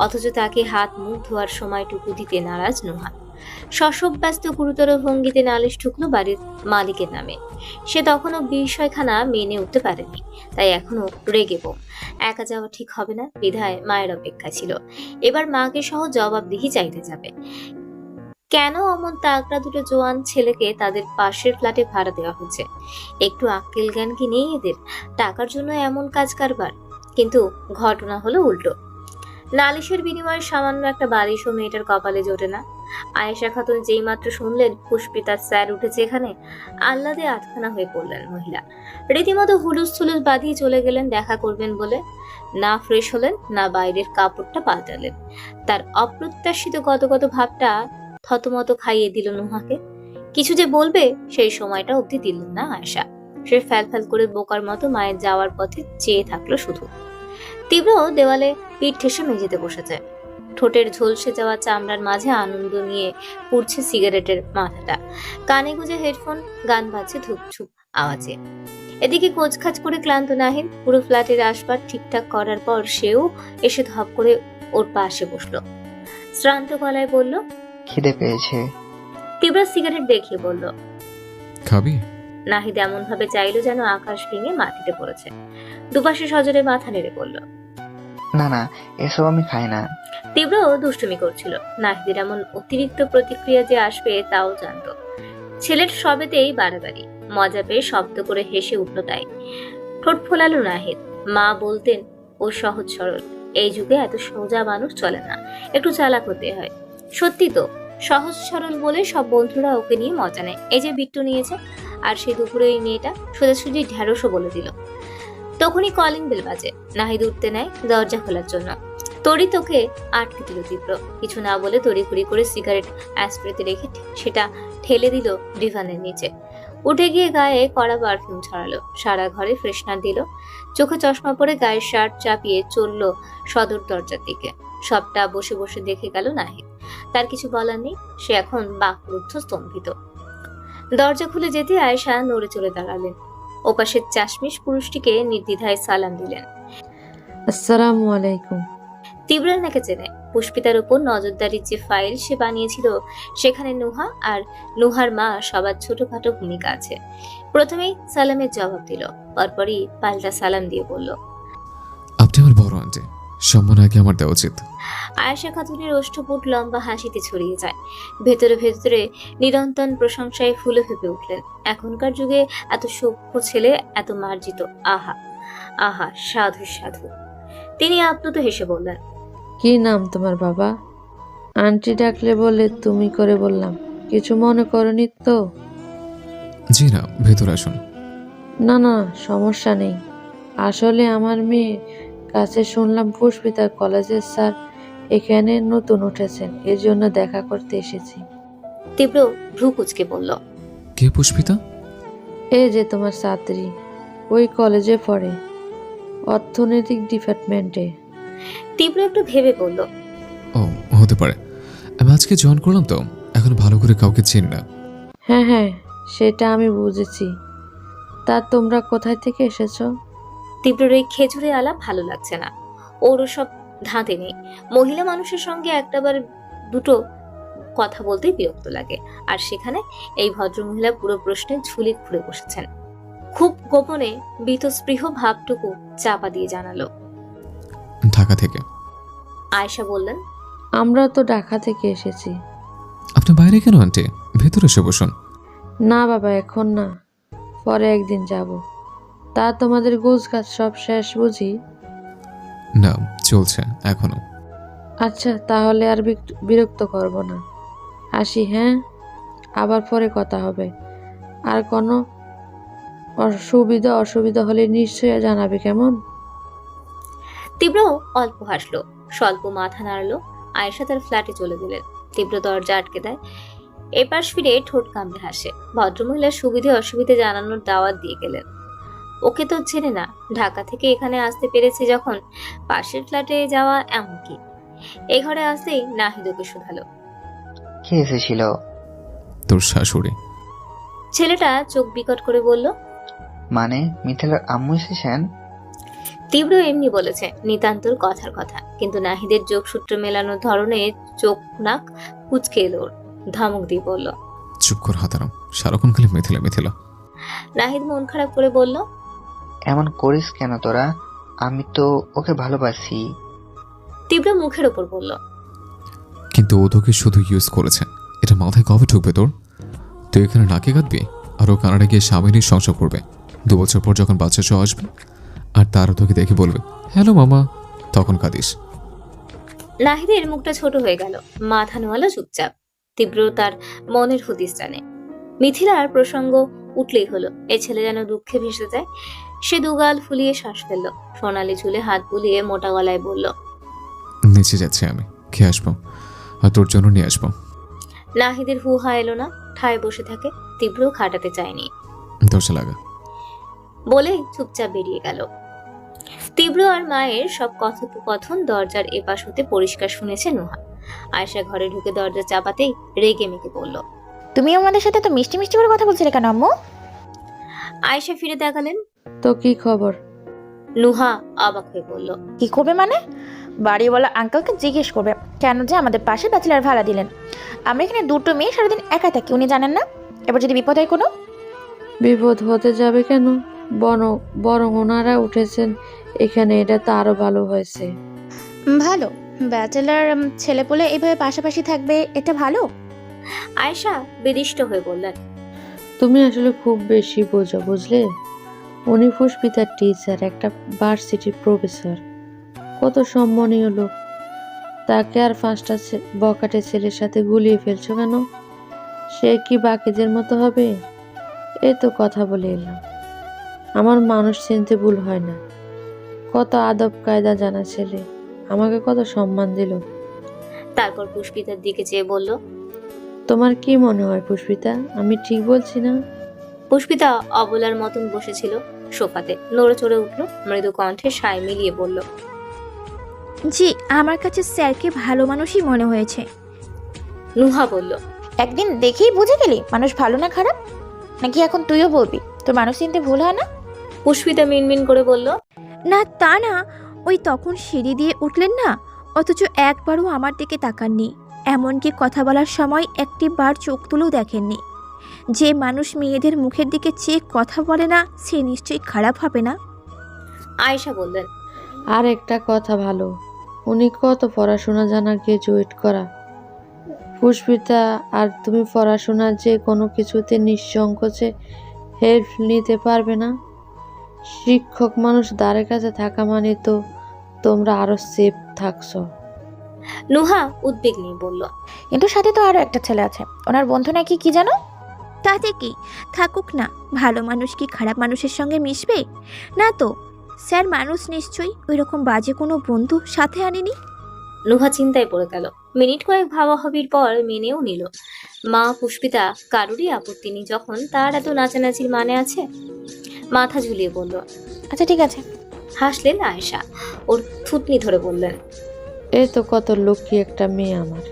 অথচ তাকে হাত মুখ ধোয়ার সময়টুকু দিতে নারাজ নুহা। শশব্যস্ত গুরুতর ভঙ্গিতে নালিশ ঠুকলো বাড়ির মালিকের নামে। সে তখনও বিষয়খানা মেনে উঠতে পারেনি, তাই এখনো রেগে বউ। একা যাওয়া ঠিক হবে না, বিধায় মায়ের অপেক্ষা ছিল। এবার মাকে সহ জবাবদিহি চাইতে যাবে। কেন অমন তাগড়া দুটো জোয়ান ছেলেকে তাদের পাশের ফ্ল্যাটে ভাড়া দেওয়া হচ্ছে? একটু আক্কেল জ্ঞান কি নেই এদের? টাকার জন্য এমন কাজ কারবার। কিন্তু ঘটনা হলো উল্টো। নালিশের বিনিময়ে সামান্য একটা বালিশও মেয়েটার কপালে জোটে না। আয়েশা খাতুন যেই মাত্র শুনলেন পুষ্পিতার স্যার উঠেছে এখানে, আহ্লাদে আটখানা হয়ে পড়লেন মহিলা। রীতিমতো হুলুস থুলুস বাঁধিয়ে চলে গেলেন দেখা করবেন বলে। না ফ্রেশ হলেন, না বাইরের কাপড়টা পাল্টালেন। তার অপ্রত্যাশিত গতগত ভাবটা থতমত খাইয়ে দিল নুহাকে। কিছু যে বলবে সেই সময়টা অবধি দিলেন না আয়েশা। সে ফ্যাল করে বোকার মতো মায়ের যাওয়ার পথে চেয়ে থাকলো শুধু। তীব্র দেওয়ালে পিঠ ঠেসে মেঝেতে বসেছে। ঠোঁটের ঝলসে যাওয়া চামড়ার মাঝে আনন্দ নিয়ে পুড়ছে সিগারেটের মাথাটা। কানে গুঁজে হেডফোন, গান বাজছে ধুপছুপ আওয়াজে। এদিকে কোচখাচ করে ক্লান্ত নাহিদ পুরো ফ্ল্যাটের আসবাব ঠিকঠাক করার পর সেও এসে ধপ করে ওর পাশে বসলো। শ্রান্ত গলায় বলল, খিদে পেয়েছে। তীব্র সিগারেট দেখিয়ে বলল। খাবি? নাহিদ এমন ভাবে চাইলো যেন আকাশ ভেঙে মাটিতে পড়েছে। দুপাশে সজোরে মাথা নেড়ে বলল, না না, এসব আমি খাই না। তীব্র দুষ্টুমি করছিল। নাহিদের এমন অতিরিক্ত প্রতিক্রিয়া যে আসবে তাও জানতো। ছেলের সবেতেই বাড়াবাড়ি। মজা পেয়ে শব্দ করে হেসে উঠল তাই। ঠোঁট ফোলালো নাহিদ। মা বলতেন ও সহজ সরল। এই যুগে এত সোজা মানুষ চলে না, একটু চালাক হতে হয়। সত্যি তো, সহজ সরল বলে সব বন্ধুরা ওকে নিয়ে মজা নেয়। এই যে বিট্টু নিয়েছে, আর সেই দুপুরে এই মেয়েটা সোজাসুজি ঢ্যাঁড়সও বলে দিল। তখনই কলিং বেল বাজে। নাহিদ উঠতে নেয় দরজা খোলার জন্য। তড়ি তোকে আটকে দিল তীব্র। কিছু না বলে তড়িঘড়ি করে সিগারেট অ্যাসপ্রেতে রেখে সেটা ঠেলে দিল ডিভানের নিচে। উঠে গিয়ে গায়ে কড়া পারফিউম ছড়ালো, সারা ঘরে ফ্রেশনার দিল। চোখে চশমা পরে গায়ের শার্ট চাপিয়ে চলল সদর দরজার দিকে। সবটা বসে বসে দেখে গেল নাহিদ। তার কিছু বলার নেই, সে এখন বাকরুদ্ধ স্তম্ভিত। দরজা খুলে যেতে আয়েশা নড়ে চড়ে দাঁড়ালেন। ওপাশের চাশমিশ পুরুষটিকে নির্দ্বিধায় সালাম দিলেন। আসসালামু আলাইকুম। তীব্র নাকে চেনে। পুষ্পিতার উপর নজরদারির যে ফাইল সে বানিয়েছিল সেখানে নুহা আর নুহার মা সবার ছোটখাটো ভূমিকা আছে। প্রথমেই সালামের জবাব দিল, পরপরই পাল্টা সালাম দিয়ে বলল, আপনি আমার বড় আন্টি, সম্মান আগে আমার দেওয়া উচিত। আয়েশা খাতুনের ওষ্ঠপুট লম্বা হাসিতে ছড়িয়ে যায়। ভেতরে ভেতরে নিরন্তর প্রশংসায় ফুলে ফেপে উঠলেন। এখনকার যুগে এত সভ্য ছেলে, এত মার্জিত। আহা আহা, সাধু সাধু। তিনি আপ্লুত হেসে বললেন, কি নাম তোমার বাবা? আন্টি ডাকলে বলে তুমি করে বললাম, কিছু মনে করনি তো? জি না, ভেতরে আসুন। না না, সমস্যা নেই। আসলে আমার মেয়ের কাছে শুনলাম পুষ্পিতার কলেজের স্যার এখানে নতুন উঠেছেন, এর জন্য দেখা করতে এসেছি। তীব্র ভ্রু কুচকে বলল, কে পুষ্পিতা? এই যে তোমার ছাত্রী, ওই কলেজে পড়ে, অর্থনৈতিক ডিপার্টমেন্টে। তীব্র একটু ভেবে বলল, ও হতে পারে। আমি আজকে জয়েন করলাম তো, এখন ভালো করে কাউকে চিনি না। হ্যাঁ হ্যাঁ, সেটা আমি বুঝেছি। তা তোমরা কোথায় থেকে এসেছো? তীব্রর এই খেজুরে আলাপ ভালো লাগছে না। ওর সব ধাঁধে নেই। মহিলা মানুষের সঙ্গে একটাবার দুটো কথা বলতেই বিরক্ত লাগে, আর সেখানে এই ভদ্রমহিলা পুরো প্রশ্নে ঝুলি খুলে বসেছেন। খুব গোপনে বীতস্পৃহ ভাবটুকু চাপা দিয়ে জানালো, ঢাকা থেকে। আয়েশা বললেন, আমরা তো ঢাকা থেকে এসেছি। আপনি বাইরে কেন আন্টি? ভেতরে এসে বসুন। না বাবা, এখন না, পরে একদিন যাব। তা তোমাদের গোছ গাছ সব শেষ বুঝি? না, চলছে এখনো। আচ্ছা, তাহলে আর বিরক্ত করব না, আসি। হ্যাঁ, আবার পরে কথা হবে। আর কোনো অসুবিধা হলে নিশ্চয়ই জানাবে, কেমন? তীব্র অল্প হাসলো, স্বল্প মাথা নাড়লো। আয়েশা তার ফ্ল্যাটে চলে গেলেন। তীব্র দরজা আটকে দেয়। এপাশ ফিরে ঠোঁট কামড়ে হাসে। ভদ্রমহিলার সুবিধে অসুবিধে জানানোর দাওয়াত দিয়ে গেলেন। ওকে তো চেনে না, ঢাকা থেকে এখানে আসতে পেরেছে যখন, পাশের ফ্ল্যাটে যাওয়া এমন কি? এ ঘরে আসতেই নাহিদ ওকে শুধালো, কে এসেছিল? তোর শাশুড়ি। ছেলেটা চোখ বিকট করে বলল, মানে মিথিলার আম্মু এসেছেন? তীব্র এমনি বলেছে, নিতান্তর কথার কথা, কিন্তু নাহিদের যোগসূত্র মেলানোর ধরনে চোখ নাক কুচকে এলো। ওর ধমক দিয়ে বলল, চুপ কর হাতারাম, সারাক্ষণ খালি মিথিলা মিথিলা। নাহিদ মন খারাপ করে বলল, এমন করিস কেন তোরা? আমি তো ওকে ভালোবাসি। তীব্র মুখের ওপর বলল, কিন্তু ও তোকে শুধু ইউজ করেছে, এটা মাথায় কবে ঢুকবে তোর? তুই এখানে নাকে কাঁদবি, আর ও কানাডা গিয়ে স্বামী নিয়ে সংসার করবে। 2 বছর পর যখন বাচ্চা চলে আসবে, আর তারা তোকে দেখে বলবে হ্যালো মামা, তখন কাঁদিস। নাহিদের মুখটা ছোট হয়ে গেল। মাথা নোয়ালো চুপচাপ। তীব্র তার মনের হদিস জানে। মিথিলার প্রসঙ্গ উঠলেই হলো, এ ছেলে যেন দুঃখে ভেসে যায়। সে দুগাল ফুলিয়ে শ্বাস ফেলল। সোনালি চুলে হাত বুলিয়ে মোটা গলায় বলল, নিচে যাচ্ছি আমি, খেয়ে আসবো, আর তোর জন্য নিয়ে আসবো। নাহিদের হু হা এলো না, ঠায় বসে থাকে। তীব্র খাটাতে চায়নি। দরজা লাগা। বলেই চুপচাপ বেরিয়ে গেল। তীব্র আর মায়ের সব কথোপকথন দরজার এপাশ হতে পরিষ্কার শুনেছে নুহা। আয়েশা ঘরে ঢুকে দরজা চাপাতেই রেগে মেগে বলল, তুমি আমাদের সাথে তো মিষ্টি মিষ্টি করে কথা বলছিলে কেন আম্মু? আয়েশা ফিরে তাকালেন। তো কি খবর? নুহা অবাক হয়ে বলল, কি করবে মানে? বাড়িওয়ালা আঙ্কেলকে জিজ্ঞেস করবে কেন যে আমাদের পাশে ব্যাচেলার ভাড়া দিলেন। আমরা এখানে দুটো মেয়ে সারাদিন একা থাকি, উনি জানেন না? এবার যদি বিপদ হয় কোনো? বিপদ হতে যাবে কেন? বরং ওনারা উঠেছেন এখানে, এটা তো আরো ভালো হয়েছে। ভালো, ব্যাচেলার ছেলেপুলে এভাবে পাশাপাশি থাকবে, এটা ভালো। আয়েশা বিদিষ্ট হয়ে বললেন, তুমি আসলে খুব বেশি বোঝো, বুঝলে? উনি পুষ্পিতার টিচার, একটা ভার্সিটির প্রফেসর, কত সম্মানীয় লোক। তাকে আর 5টা বকাটে ছেলের সাথে গুলিয়ে ফেলছো কেন? সে কি বাকিদের মতো হবে? এই তো কথা বলে এলাম। আমার মানুষ চিনতে ভুল হয় না। কত আদব কায়দা জানা ছেলে, আমাকে কত সম্মান দিল। তারপর পুষ্পিতার দিকে চেয়ে বলল, তোমার কি মনে হয় পুষ্পিতা, আমি ঠিক বলছি না? পুষ্পিতা অবলার মতন বসেছিল সোফাতে, নড়ে চড়ে উঠল, মৃদু কণ্ঠে সায় মিলিয়ে বলল, জি, আমার কাছে স্যারকে ভালো মানুষই মনে হয়েছে। নুহা বলল, একদিন দেখেই বুঝে গেলি মানুষ ভালো না খারাপ? নাকি এখন তুইও বলবি তোর মানুষ চিনতে ভুল হয় না? পুষ্পিতা মিনমিন করে বলল, না তা না, ওই তখন সিঁড়ি দিয়ে উঠলেন না, অথচ একবারও আমার দিকে তাকাননি। এমনকি কথা বলার সময় একটি বার চোখ তুলেও দেখেননি। যে মানুষ মেয়েদের মুখের দিকে চেয়ে কথা বলে না, সে নিশ্চয়ই খারাপ হবে না। আয়েশা বললেন, আর একটা কথা ভালো, উনি কত পড়াশোনা জানা, গ্রাজুয়েট করা। পুষ্পিতা, আর তুমি পড়াশোনার যে কোনো কিছুতে নিঃসংকোচে হেল্প নিতে পারবে না? শিক্ষক মানুষ দ্বারের কাছে থাকা মানে তো তোমরা আরো সেফ থাকছো। নুহা উদ্বেগ নিয়ে বলল, কিন্তু সাথে তো আরো একটা ছেলে আছে, ওনার বন্ধু নাকি কি জানো? তাতে কি, থাকুক না। ভালো মানুষ কি খারাপ মানুষের সঙ্গে মিশবে? না তো। স্যার মানুষ নিশ্চয়ই ওই রকম বাজে কোনো বন্ধু সাথে আনেনি। নুহা চিন্তায় পড়ে গেল। মিনিট কয়েক ভাবাভাবির পর মেনেও নিল। মা পুষ্পিতা কারুরই আপত্তি নেই যখন তার এত নাচানাচির মানে আছে। মাথা ঝুলিয়ে বলল, আচ্ছা ঠিক আছে। হাসলেন আয়েশা, ওর থুতনি ধরে বললেন, এই তো কত লক্ষ্মী একটা মেয়ে আমার।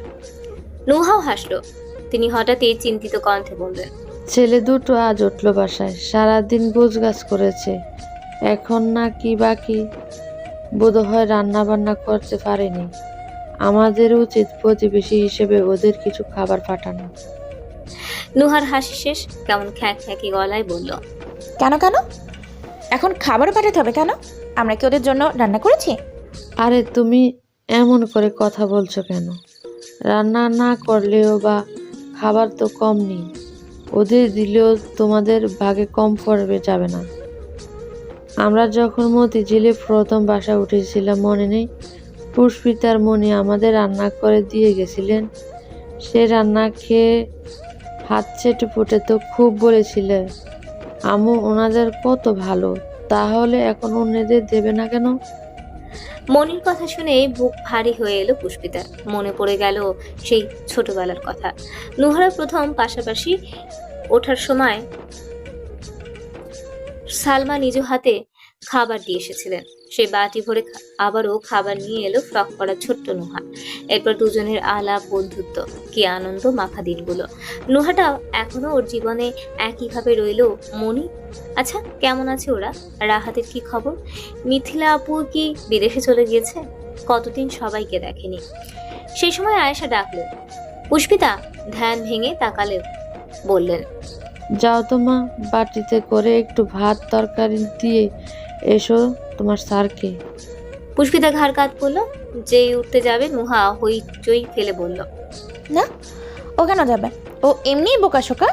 নুহাও হাসলো। তিনি হঠাৎই চিন্তিত কণ্ঠে বললেন, ছেলে দুটো আজ উঠলো বাসায়, সারাদিন গোছগাছ করেছে, এখন না কি বাকি, বোধহয় রান্না বান্না করতে পারেনি। আমাদের উচিত প্রতিবেশী হিসেবে ওদের কিছু খাবার পাঠানো। নুহার হাসি শেষ, কেমন খ্যাঁক খ্যাঁকি গলায় বলল, কেন কেন এখন খাবারও পাঠাতে হবে কেন? আমরা কি ওদের জন্য রান্না করেছি? আরে তুমি এমন করে কথা বলছো কেন? রান্না না করলেও বা খাবার তো কম নেই, ওদের দিলেও তোমাদের ভাগে কম পড়বে যাবে না? আমরা যখন মতিঝিলে প্রথম বাসা উঠেছিলাম মনে নেই? পুষ্পিতার মনি আমাদের রান্না করে দিয়ে গেছিলেন। সে রান্না খেয়ে হাত চেটে ফুটে তো খুব বলেছিল আম্মু ওনাদের কত ভালো, তাহলে এখন অন্যদের দেবে না কেন? মনির কথা শুনে বুক ভারী হয়ে এলো পুষ্পিতার। মনে পড়ে গেল সেই ছোটবেলার কথা। নুহারা প্রথম পাশাপাশি ওঠার সময় সালমা নিজ হাতে খাবার দিয়ে এসেছিলেন। সেই বাটি ভরে আবারও খাবার নিয়ে এলো ফ্রক পরা ছোট্ট নুহা। এরপর দুজনের আলাপ, বন্ধুত্ব, কি আনন্দ মাখা দিনগুলো। নুহাটা এখনো ওর জীবনে একইভাবে রইল। মনি, আচ্ছা কেমন আছে ওরা? রাহাতের কি খবর? মিথিলা আপু কি বিদেশে চলে গিয়েছে? কতদিন সবাইকে দেখেনি। সেই সময় আয়েশা ডাকলেন। পুষ্পিতা ধ্যান ভেঙে তাকালে, বললেন, যাও তো মা, বাটিতে করে একটু ভাত তরকারি দিয়ে এসো তোমার স্যারকে। পুষ্পিতা ঘাড় কাত করলো। যেই উঠতে যাবে নুহা হইচই ফেলে বলল, না, ও কেন যাবে? ও এমনিই বোকাশোকা।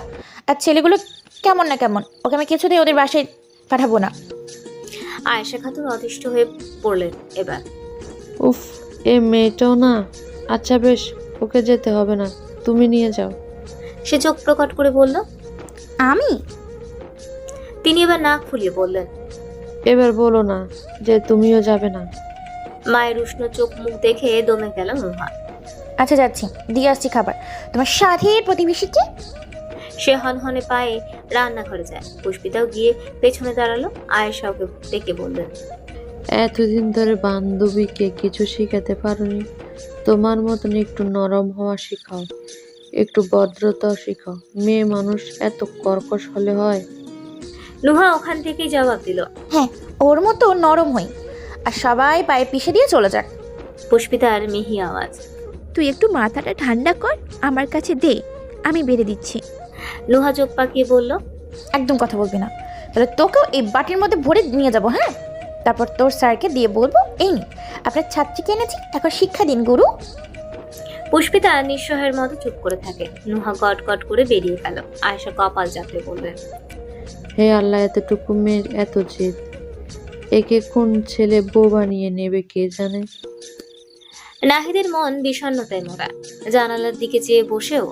আর ছেলেগুলো কেমন না কেমন, ওকে আমি কিছুতেই ওদের বাসায় পাঠাবো না। আয়েশা খাতুন অতিষ্ঠ হয়ে পড়লেন এবার। উফ, এ মেয়েটাও না। আচ্ছা বেশ, ওকে যেতে হবে না, তুমি নিয়ে যাও। সে চোখ প্রকট করে বলল, আমি? তিনি এবার নাক ফুলিয়ে বললেন, এবার বলো না যে তুমিও যাবে না। মায়ের উষ্ণ চোখ মুখ দেখে দমে গেল নুহা। আচ্ছা যাচ্ছি, দিয়ে আসছি খাবার। তোমার সাথে প্রতিবেশীকে। সে হনহনে পায়ে রান্নাঘরে যায়। পুষ্পিতাও গিয়ে পেছনে দাঁড়ালো। আয়েশা ওকে ডেকে বললেন, এতদিন ধরে বান্ধবীকে কিছু শেখাতে পারোনি? তোমার মতন একটু নরম হওয়া শেখাও, একটু ভদ্রতাও শেখাও। মেয়ে মানুষ এত কর্কশ হলে হয়? নুহা ওখান থেকেই জবাব দিল, হ্যাঁ, ওর মতো নরম হই, আর সবাই পায়ে পিষে দিয়ে চলে যাক। পুষ্পিতার মিহি আওয়াজ। তুই একটু মাথাটা ঠান্ডা কর, আমার কাছে দে, আমি বেড়ে দিচ্ছি। নুহা চোখ পাকিয়ে বলল, একদম কথা বলবি না, তাহলে তোকেও এই বাটির মধ্যে ভরে নিয়ে যাবো। হ্যাঁ, তারপর তোর স্যারকে দিয়ে বলবো, এই নি আপনার ছাত্রীকে এনেছি, এখন শিক্ষা দিন গুরু। পুষ্পিতা নিঃসহায়ের মতো চুপ করে থাকে। নুহা গট গট করে বেরিয়ে গেল। আয়েশা কপাল চাপড়ে বললেন, হে আল্লাহ, এতটুকু মেয়ের এত জেদ, একে কোন ছেলে বউ বানিয়ে নেবে কে জানে। নাহিদের মন বিষণ্ণতায় মোড়া। জানালার দিকে চেয়ে বসেও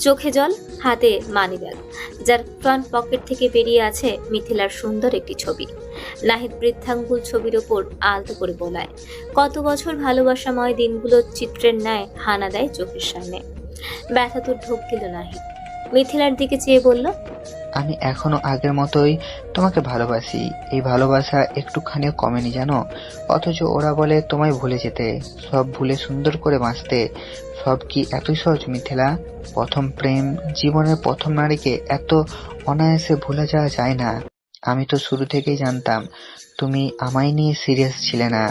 চোখে জল, হাতে মানিব্যাগ, যার ফ্রন্ট পকেট থেকে বেরিয়ে আছে মিথিলার সুন্দর একটি ছবি। নাহিদ বৃদ্ধাঙ্গুল ছবির ওপর আলতো করে বোলায়। কত বছর ভালোবাসাময় দিনগুলো চিত্রের ন্যায় হানা দেয় চোখের সামনে। ব্যথা তো ঢোক গেল নাহিদ। মিথিলার দিকে চেয়ে বলল, আমি এখনো আগের মতোই তোমাকে ভালোবাসি। এই ভালোবাসা একটুখানিও কমেনি জানো। অথচ ওরা বলে তোমায় ভুলে যেতে, সব ভুলে সুন্দর করে বাঁচতে। সব কি এতই সহজ মিথিলা? প্রথম প্রেম, জীবনের প্রথম নারীকে এত অনায়াসে ভুলে যাওয়া যায় না। আমি তো শুরু থেকেই জানতাম তুমি আমায় নিয়ে সিরিয়াস ছিলে না।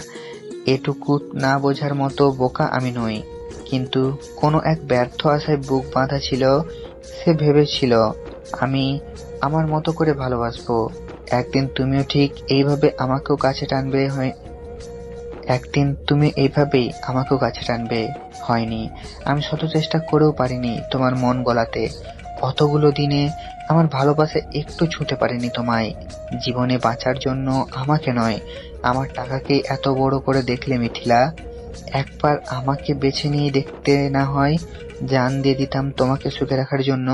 এটুকু না বোঝার মতো বোকা আমি নই। কিন্তু কোনো এক ব্যর্থ আশায় বুক বাঁধা ছিল। সে ভেবেছিল আমি আমার মতো করে ভালোবাসবো। একদিন তুমিও ঠিক এইভাবে আমাকেও কাছে টানবে। একদিন তুমি এইভাবেই আমাকেও কাছে টানবে। হয়নি। আমি শত চেষ্টা করেও পারিনি তোমার মন গলাতে। অতগুলো দিনে আমার ভালোবাসা একটু ছুঁতে পারেনি তোমায়। জীবনে বাঁচার জন্য আমাকে নয়, আমার টাকাকে এত বড় করে দেখলে মিথিলা। একবার আমাকে বেছে নিয়ে দেখতে না হয়, জান দিয়ে দিতাম তোমাকে সুখে রাখার জন্য।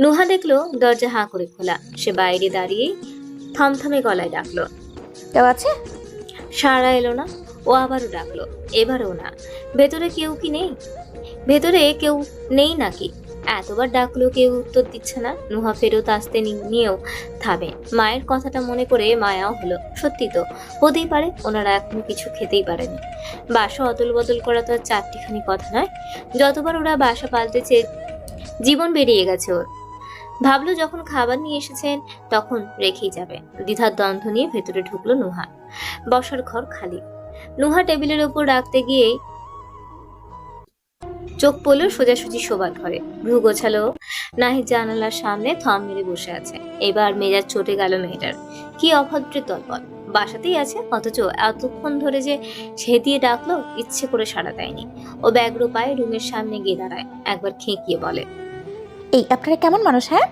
নুহা দেখলো দরজা হাঁ করে খোলা। সে বাইরে দাঁড়িয়ে থমথমে গলায় ডাকলো, কেউ আছে? সাড়া এলো না। ও আবারও ডাকলো, এবারও না। ভেতরে কেউ কি নেই? ভেতরে কেউ নেই নাকি? এতবার ডাকলো, কেউ উত্তর দিচ্ছে না। নুহা ফেরত আসতে নিয়েও থামে। মায়ের কথাটা মনে করে মায়াও হলো। সত্যি তো, হতেই পারে ওনারা এখনো কিছু খেতেই পারেনি। বাসা অদল বদল করা তো আর চারটিখানি কথা নয়। যতবার ওরা বাসা পাল্টেছে, জীবন বেরিয়ে গেছে ওর। ভাবলো যখন খাবার নিয়ে এসেছেন তখন রেখেই যাবে। দ্বিধার দ্বন্দ্ব নিয়ে ভেতরে ঢুকলো নুহা। বসার ঘর খালি। নুহা টেবিলের উপর রাখতে গিয়ে চোখ পড়লো সোজাসুজি শোবার ঘরে। ভ্রু গোছালো। নাহিদ জানালার সামনে থম মেরে বসে আছে। এবার মেজাজ চটে গেল মেয়েটার। কি অভদ্রের দলবল। বাসাতেই আছে, অথচ এতক্ষণ ধরে যে সে দিয়ে ডাকলো, ইচ্ছে করে সাড়া দেয়নি। ও ব্যাগ্র পায়ে রুমের সামনে গিয়ে দাঁড়ায়। একবার খেঁকিয়ে বলে, এই আপনারা কেমন মানুষ? হ্যাঁ,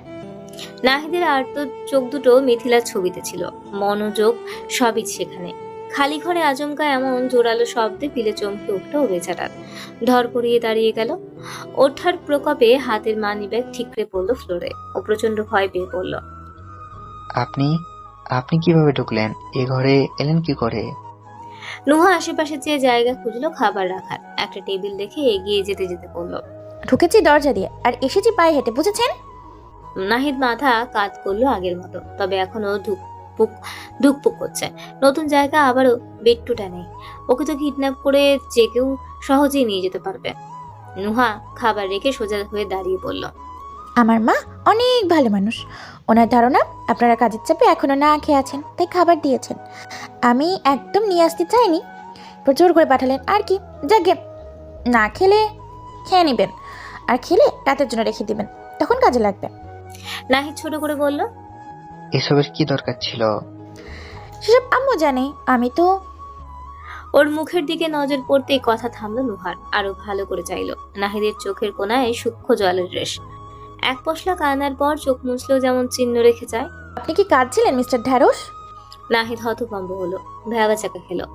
নাহিদের আর্ত চোখ দুটো মিথিলার ছবিতে ছিল। মনোযোগ সবই সেখানে। খালি ঘরে আচমকা এমন জোরালো শব্দে পিলে চমকে উঠল ও বেচারার। ধর করিয়ে দাঁড়িয়ে গেল। ওঠার প্রকোপে হাতের মানিব্যাগ ঠিকরে পড়লো ফ্লোরে। ও প্রচন্ড ভয় পেয়ে পড়ল। আপনি আপনি কিভাবে ঢুকলেন? এ ঘরে এলেন কি করে? নুহা আশেপাশে চেয়ে জায়গা খুঁজলো খাবার রাখার। একটা টেবিল দেখে এগিয়ে যেতে যেতে বলল, ঢুকেছি দরজা দিয়ে, আর এসেছি পায়ে হেঁটে, বুঝেছেন? নাহিদ মাথা কাত করলো আগের মতো, তবে এখনো ধুকপুক করছে। নতুন জায়গা, আবারও বেডটুটা নেই। ওকে তো কিডন্যাপ করে যে কেউ সহজেই নিয়ে যেতে পারবে। নুহা খাবার রেখে সোজা হয়ে দাঁড়িয়ে বলল, আমার মা অনেক ভালো মানুষ। ওনার ধারণা আপনারা কাজের চাপে এখনো না খেয়ে আছেন, তাই খাবার দিয়েছেন। আমি একদম নিয়ে আসতে চাইনি, প্রচুর করে পাঠালেন আর কি। যাকে না খেলে খেয়ে নেবেন, আর খেলে রাতের জন্য রেখে দিবেন, তখন কাজে লাগবে। নাহিদ ছোট করে বলল, এসবের কি দরকার ছিল? সেসব আম্মু জানে, আমি তো। ওর মুখের দিকে নজর পড়তেই কথা থামলো নুহার। আরো ভালো করে চাইলো। নাহিদের চোখের কোনায় সূক্ষ্ম জলের রেশ। এক পশলা কান্নার পর চোখ মুছলেও যেমন চিহ্ন রেখে যায়। আপনি কি কাঁদছিলেন মিস্টার ঢ্যাঁড়স? নাহিদ হতভম্ব হলো, ভেবা চাকা খেলো।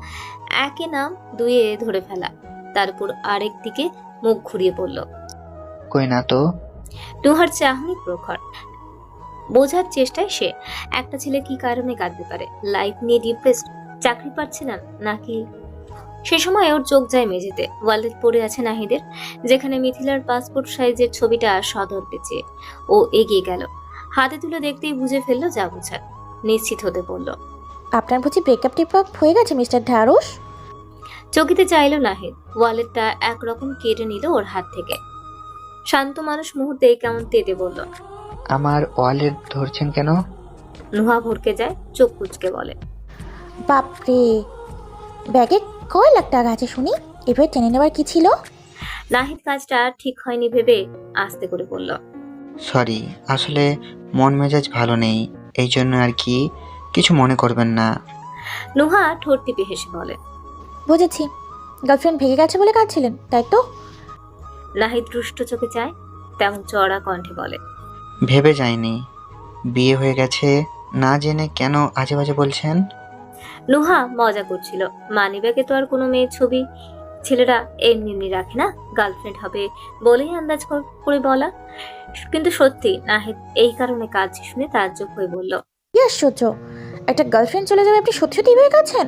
একে নাম দুয়ে ধরে ফেলা, তারপর আরেক দিকে মুখ ঘুরিয়ে পড়ল। কই না তো। নুহার চাহনি প্রখর। বোঝার চেষ্টায় সে, একটা ছেলে কি কারণে কাঁদতে পারে? লাইফ নিয়ে ডিপ্রেসড, চাকরি পাচ্ছে না, নাকি সে সময় ওর চোখ যায় মেঝেতে। ওয়ালেট পড়ে আছে নাহিদের, যেখানে মিথিলার পাসপোর্ট সাইজের ছবিটা সদর পেঁচিয়ে। ও এগিয়ে গেল, হাতে তুলে দেখতেই বুঝে ফেললো যা বুঝার। নিশ্চিত হতে বলল, আপনার বুঝি ব্রেকআপ টিপআপ হয়ে গেছে মিস্টার ঢ্যাঁড়স? চকিতে চাইল নাহিদ। ওয়ালেটটা একরকম কেড়ে নিল ওর হাত থেকে। শান্ত মানুষ মুহূর্তে কেমন তেতে বলল। আমার ওয়ালেট ধরছেন কেন? নুহা ভরকে যায়, চোখ কুচকে বলে, বাপরে, ব্যাগে কয় লাখ টাকা আছে শুনি? এবার টেনে নেবার কি ছিল? নাহিদ কাজটা ঠিক হয়নি ভেবে আস্তে করে বলল, সরি, আসলে মন মেজাজ ভালো নেই, এই জন্য আর কি, কিছু মনে করবেন না। নুহা ঠোঁট টিপে হেসে বলে, বুঝেছি, গার্লফ্রেন্ড ভেঙে গেছে বলে কাঁদছিলেন তাই তো? নাহিদ রুষ্ট চোখে চায়, তেমন চড়া কণ্ঠে বলে, ভেবে যায়নি, বিয়ে হয়ে গেছে, না জেনে কেন আজে বাজে বলছেন? নুহা মজা করছিল। মানিব্যাগে তো আর কোনো মেয়ের ছবি ছেলেরা এমনি এমনি রাখে না, গার্লফ্রেন্ড হবে বলেই আন্দাজ করে বলা। কিন্তু সত্যি নাহিদ এই কারণে কাঁদছে শুনে তাজ্জব হয়ে বলল, কি আশ্চর্য, একটা গার্লফ্রেন্ড চলে যাবে আপনি সত্যি সত্যি ভেবে গেছেন?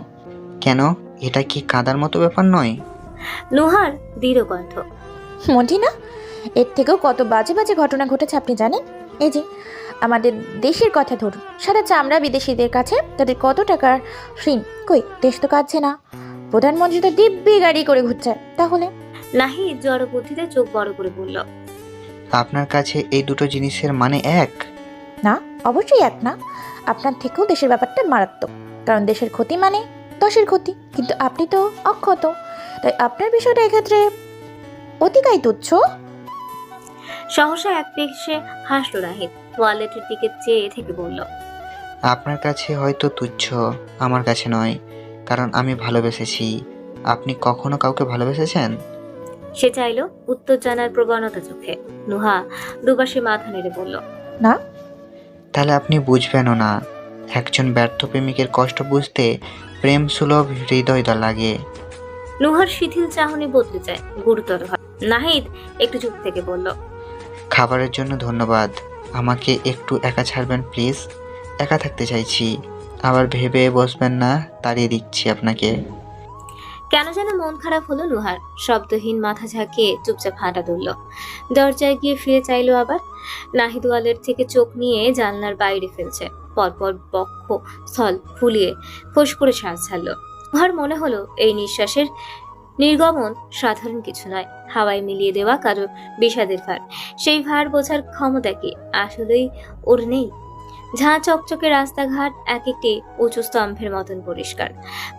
কেন, এটা কি কাঁদার মতো ব্যাপার নয়? নুহার দৃঢ় কণ্ঠ, মোটি না, এর থেকেও কত বাজে বাজে ঘটনা ঘটেছে আপনি জানেন? এই যে আমাদের দেশের কথা ধরুন, সারা চামড়া বিদেশিদের কাছে তাদের কত টাকার ঋণ, কই দেশ তো কাঁদছে না, প্রধানমন্ত্রী তো দিব্যি গাড়ি করে ঘুরছে। তাহলে নাহিদ জড় বুদ্ধিতে চোখ বড় করে বলল, আপনার কাছে এই দুটো জিনিসের মানে এক? না, অবশ্যই এক না। আপনার থেকেও দেশের ব্যাপারটা মারাত্মক, কারণ দেশের ক্ষতি মানে দশের ক্ষতি, কিন্তু আপনি তো অক্ষত, তাই আপনার বিষয়টা এক্ষেত্রে অতিকাই তুচ্ছ। সহসা এক পেশে হাসলো নাহিদ, ওয়ালেটের দিকে চেয়ে থেকে বলল, আপনার কাছে হয়তো তুচ্ছ, আমার কাছে নয়, কারণ আমি ভালোবেসেছি। আপনি কখনো কাউকে ভালোবেসেছেন? সে চাইলো উত্তর জানার প্রবণতা চোখে। নুহা দুপাশে মাথা নেড়ে বলল, না। তাহলে আপনি বুঝবেনও না। একজন ব্যর্থ প্রেমিকের কষ্ট বুঝতে প্রেম সুলভ হৃদয় লাগে। নুহার শিথিল চাহনি বদলে যায়, গুরুতর হয়। নাহিদ একটু চুপ থেকে বলল, খাবারের জন্য ধন্যবাদ, আমাকে একটু একা ছাড়বেন প্লিজ, একা থাকতে চাইছি। আবার ভেবে বসবেন না, তাড়িয়ে দিচ্ছি আপনাকে। কেন যেন মন খারাপ হলো নুহার। শব্দহীন মাথা ঝাঁকিয়ে চুপচাপ হাঁটা ধরল। দরজায় গিয়ে ফিরে চাইলো আবার। নাহিদ ওয়ালের থেকে চোখ নিয়ে জানলার বাইরে ফেলছে, পরপর বক্ষ স্থল ফুলিয়ে ফোঁস করে শ্বাস ছাড়ল। নুহার মনে হলো এই নিঃশ্বাসের নির্গমন সাধারণ কিছু নয়, হাওয়ায় মিলিয়ে দেওয়া কারো বিষাদের ভার। সেই ভার বোঝার ক্ষমতা কি আসলেই ওর নেই? ঝাঁ চকচকে রাস্তাঘাট এক একটি উঁচু স্তম্ভের মতন পরিষ্কার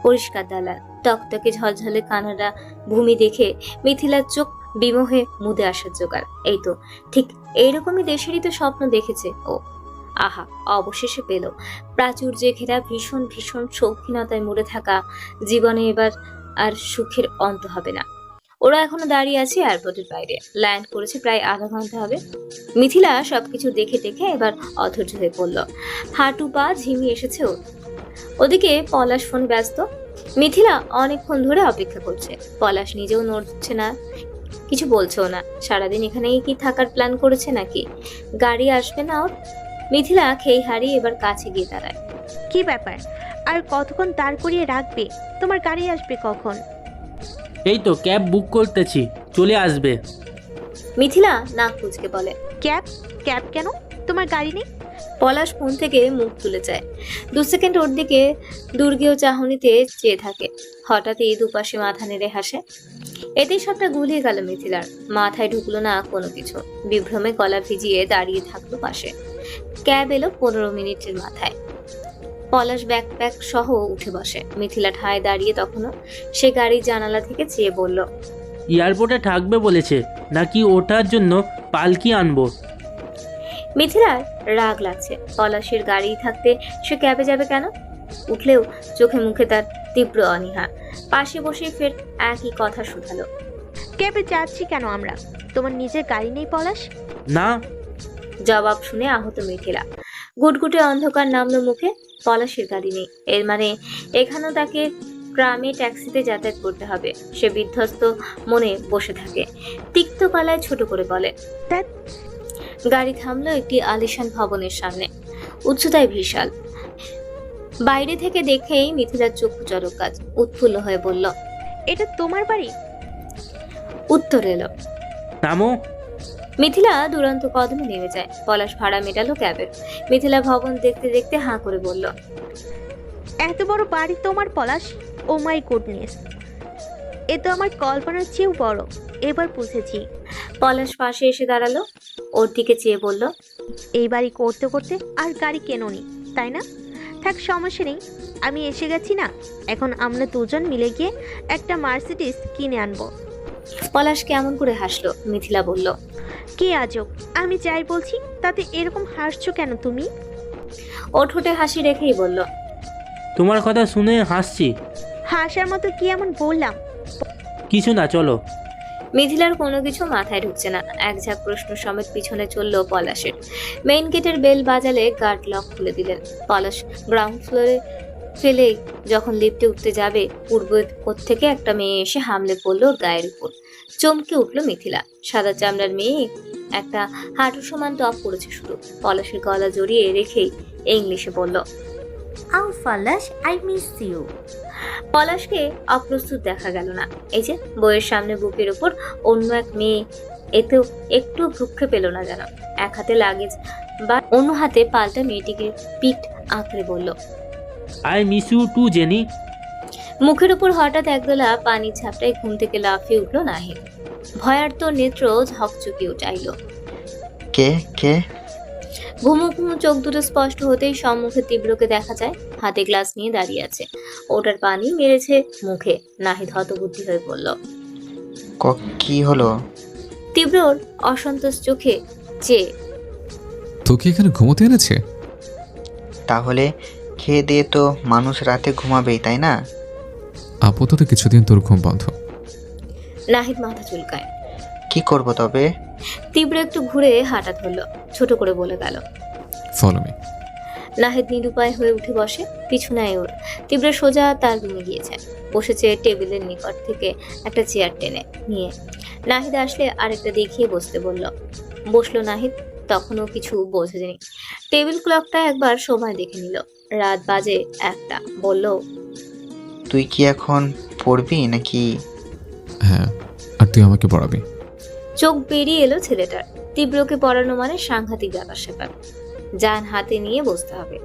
পরিষ্কার দালান, টকটকে ঝলঝলে কানাডা ভূমি দেখে মিথিলার চোখ বিমোহে মুদে আসার জোগাড়। এই তো ঠিক এইরকমই দেশেরই তো স্বপ্ন দেখেছে ও। আহা, অবশেষে পেল প্রাচুর্যে ঘেরা ভীষণ ভীষণ শৌখিনতায় মরে থাকা জীবনে এবার আর সুখের অন্ত হবে না। ওরা এখনো দাঁড়িয়ে আছে এয়ারপোর্টের বাইরে, ল্যান্ড করেছে প্রায় আধা ঘন্টা হবে। মিথিলা সবকিছু দেখে দেখে এবার অধৈর্য হয়ে পড়ল, হাঁটু পা ঝিমিয়ে এসেছে ওর। ওদিকে পলাশ ফোন ব্যস্ত। মিথিলা অনেকক্ষণ ধরে অপেক্ষা করছে, পলাশ নিজেও নড়ছে না, কিছু বলছেও না। সারাদিন এখানেই কি থাকার প্ল্যান করেছে নাকি? গাড়ি আসবে না ওর? মিথিলা খেই হারিয়ে এবার কাছে গিয়ে দাঁড়ায়। কি ব্যাপার, আর কতক্ষণ দাঁড় করিয়ে রাখবে? তোমার গাড়ি আসবে কখন? এই তো ক্যাব বুক করতেছি, চলে আসবে। মিথিলা নাক কুচকে বলে, ক্যাব? ক্যাব কেন? তোমার গাড়ি নেই? পলাশ ফোন থেকে মুখ তুলে যায়। 2 সেকেন্ড ওর দিকে দুর্গেয় চাহনিতে চেয়ে থাকে, হঠাৎই দুপাশে মাথা নেড়ে হাসে। এতেই সবটা গুলিয়ে গেল মিথিলার। মাথায় ঢুকলো না কোনো কিছু, বিভ্রমে গলা ভিজিয়ে দাঁড়িয়ে থাকলো পাশে। ক্যাব এলো 15 মিনিটের মাথায়। পলাশ ব্যাকপ্যাক সহ উঠে বসে। মিথিলা ঠায় দাঁড়িয়ে তখনও। সে গাড়ির জানালা থেকে চেয়ে বলল, এয়ারপোর্টে থাকবে বলেছে, নাকি ওঠার জন্য পালকি আনবো? মিথিলার রাগ লাগছে। পলাশের গাড়ি থাকতে সে ক্যাবে যাবে কেন? উঠলেও চোখে মুখে তার তীব্র অনীহা। পাশে বসে ফের একই কথা শুধালো, ক্যাবে যাচ্ছি কেন আমরা? তোমার নিজের গাড়ি নেই পলাশ? না। জবাব শুনে আহত মিথিলা। গুটগুটে অন্ধকার নামলো মুখে। পলাশের গাড়ি নেই, এর মানে এখানেও তাকে গ্রামে ট্যাক্সিতে যাতায়াত করতে হবে। সে বিধ্বস্ত মনে বসে থাকে। তিক্ত গলায় ছোট করে বলে, ধ্যাৎ। গাড়ি থামলো একটি আলিশান ভবনের সামনে, উচ্চতায় বিশাল। বাইরে থেকে দেখেই মিথিলার চক্ষু চরক কাজ উৎফুল্ল হয়ে বলল, এটা তোমার বাড়ি? উত্তর এলো। নামো। মিথিলা দুরন্ত কদমে নেমে যায়। পলাশ ভাড়া মেটালো ক্যাবের। মিথিলা ভবন দেখতে দেখতে হাঁ করে বলল, এত বড় বাড়ি তোমার পলাশ? ও মাই গুডনেস, এ তো আমার কল্পনার চেয়েও বড়। এবার বুঝেছি। পলাশ পাশে এসে দাঁড়ালো, ওর দিকে চেয়ে বলল, এই বাড়ি করতে করতে আর গাড়ি কেনোনি, তাই না? থাক, সমস্যা নেই, আমি এসে গেছি না। এখন আমরা দুজন মিলে গিয়ে একটা মার্সিডিজ কিনে আনবো। পলাশ কেমন করে হাসলো। মিথিলা বলল, কে আজব, আমি যাই বলছি তাতে এরকম হাসছো কেন তুমি? ও ঠোঁটে হাসি রেখেই বলল, তোমার কথা শুনে হাসছি। হাসার মতো কি এমন বললাম? কিছু না, চলো। মিথিলার কোনো কিছু মাথায় ঢুকছে না। এক ঝাঁক প্রশ্ন সমেত পিছনে চলল পলাশের। মেইন গেটের বেল বাজালে গার্ড লক খুলে দিলেন। পলাশ গ্রাউন্ড ফ্লোরে ফেলেই যখন লিফটে উঠতে যাবে, পূর্ব থেকে একটা মেয়ে এসে হামলে পড়লো ওর গায়ের উপর। চমকে উঠলো মিথিলা। সাদা চামড়ার মেয়ে, একটা হাঁটু সমান টপ পড়েছে শুধু। পলাশের গলা জড়িয়ে রেখেই ইংলিশে বলল, আউ পলাশ, আই মিস ইউ। পলাশকে অপ্রস্তুত দেখা গেল না। এই যে বইয়ের সামনে বুকের উপর অন্য এক মেয়ে, এতেও একটু ভ্রুক্ষেপ পেল না যেন। এক হাতে লাগেজ বা অন্য হাতে পাল্টা মেয়েটিকে পিঠ আঁকড়ে বলল, I miss you too Jenny. মুখের উপর হঠাৎ একদলা পানির ঝাপটায় ঘুম থেকে লাফিয়ে উঠল নাহিদ। ভয়ার্ত নেত্র ঝকচকি উঠাইল। কে কে? ঘুমু ঘুমু চোখ দুটো স্পষ্ট হতেই সম্মুখে তীব্রকে দেখা যায়। হাতে গ্লাস নিয়ে দাঁড়িয়ে আছে। ওটার পানি মেরেছে মুখে। নাহিদ হতবুদ্ধি হয়ে পড়ল। কি হলো? তীব্রর অসন্তোষ চোখে চেয়ে, তোকে এখানে ঘুমোতে এনেছে? তাহলে খেয়ে দিয়ে তো মানুষ রাতে ঘুমাবেই, তাই না? আপাতত কিছুদিন তোর ঘুম বন্ধ। নাহিদ মাথা চুলকায়। কি করব তবে? তীব্র একটু ঘুরে হাঁটা ধরল, ছোট করে বলে গেল, ফলো মি। নাহিদ নিরুপায় হয়ে উঠে বসে। পিছু নেয় ওর। তীব্র সোজা তার রুমে গিয়েছে। বসেছে টেবিলের নিকট থেকে একটা চেয়ার টেনে নিয়ে। নাহিদ আসলে আরেকটা দেখিয়ে বসতে বলল। বসলো নাহিদ। তখনও কিছু বোঝেনি। টেবিল ক্লকটা একবার সময় দেখে নিল। রাত বাজে 1টা। বলল, তুই কি এখন পড়বি নাকি? হ্যাঁ, আর তুই আমাকে পড়াবি? চোখ বেরিয়ে এলো ছেলেটার। তীব্রকে পড়ানো মানে সাংঘাতিক ব্যাপার স্যাপার। যান হাতে নিয়ে বসতে হবে।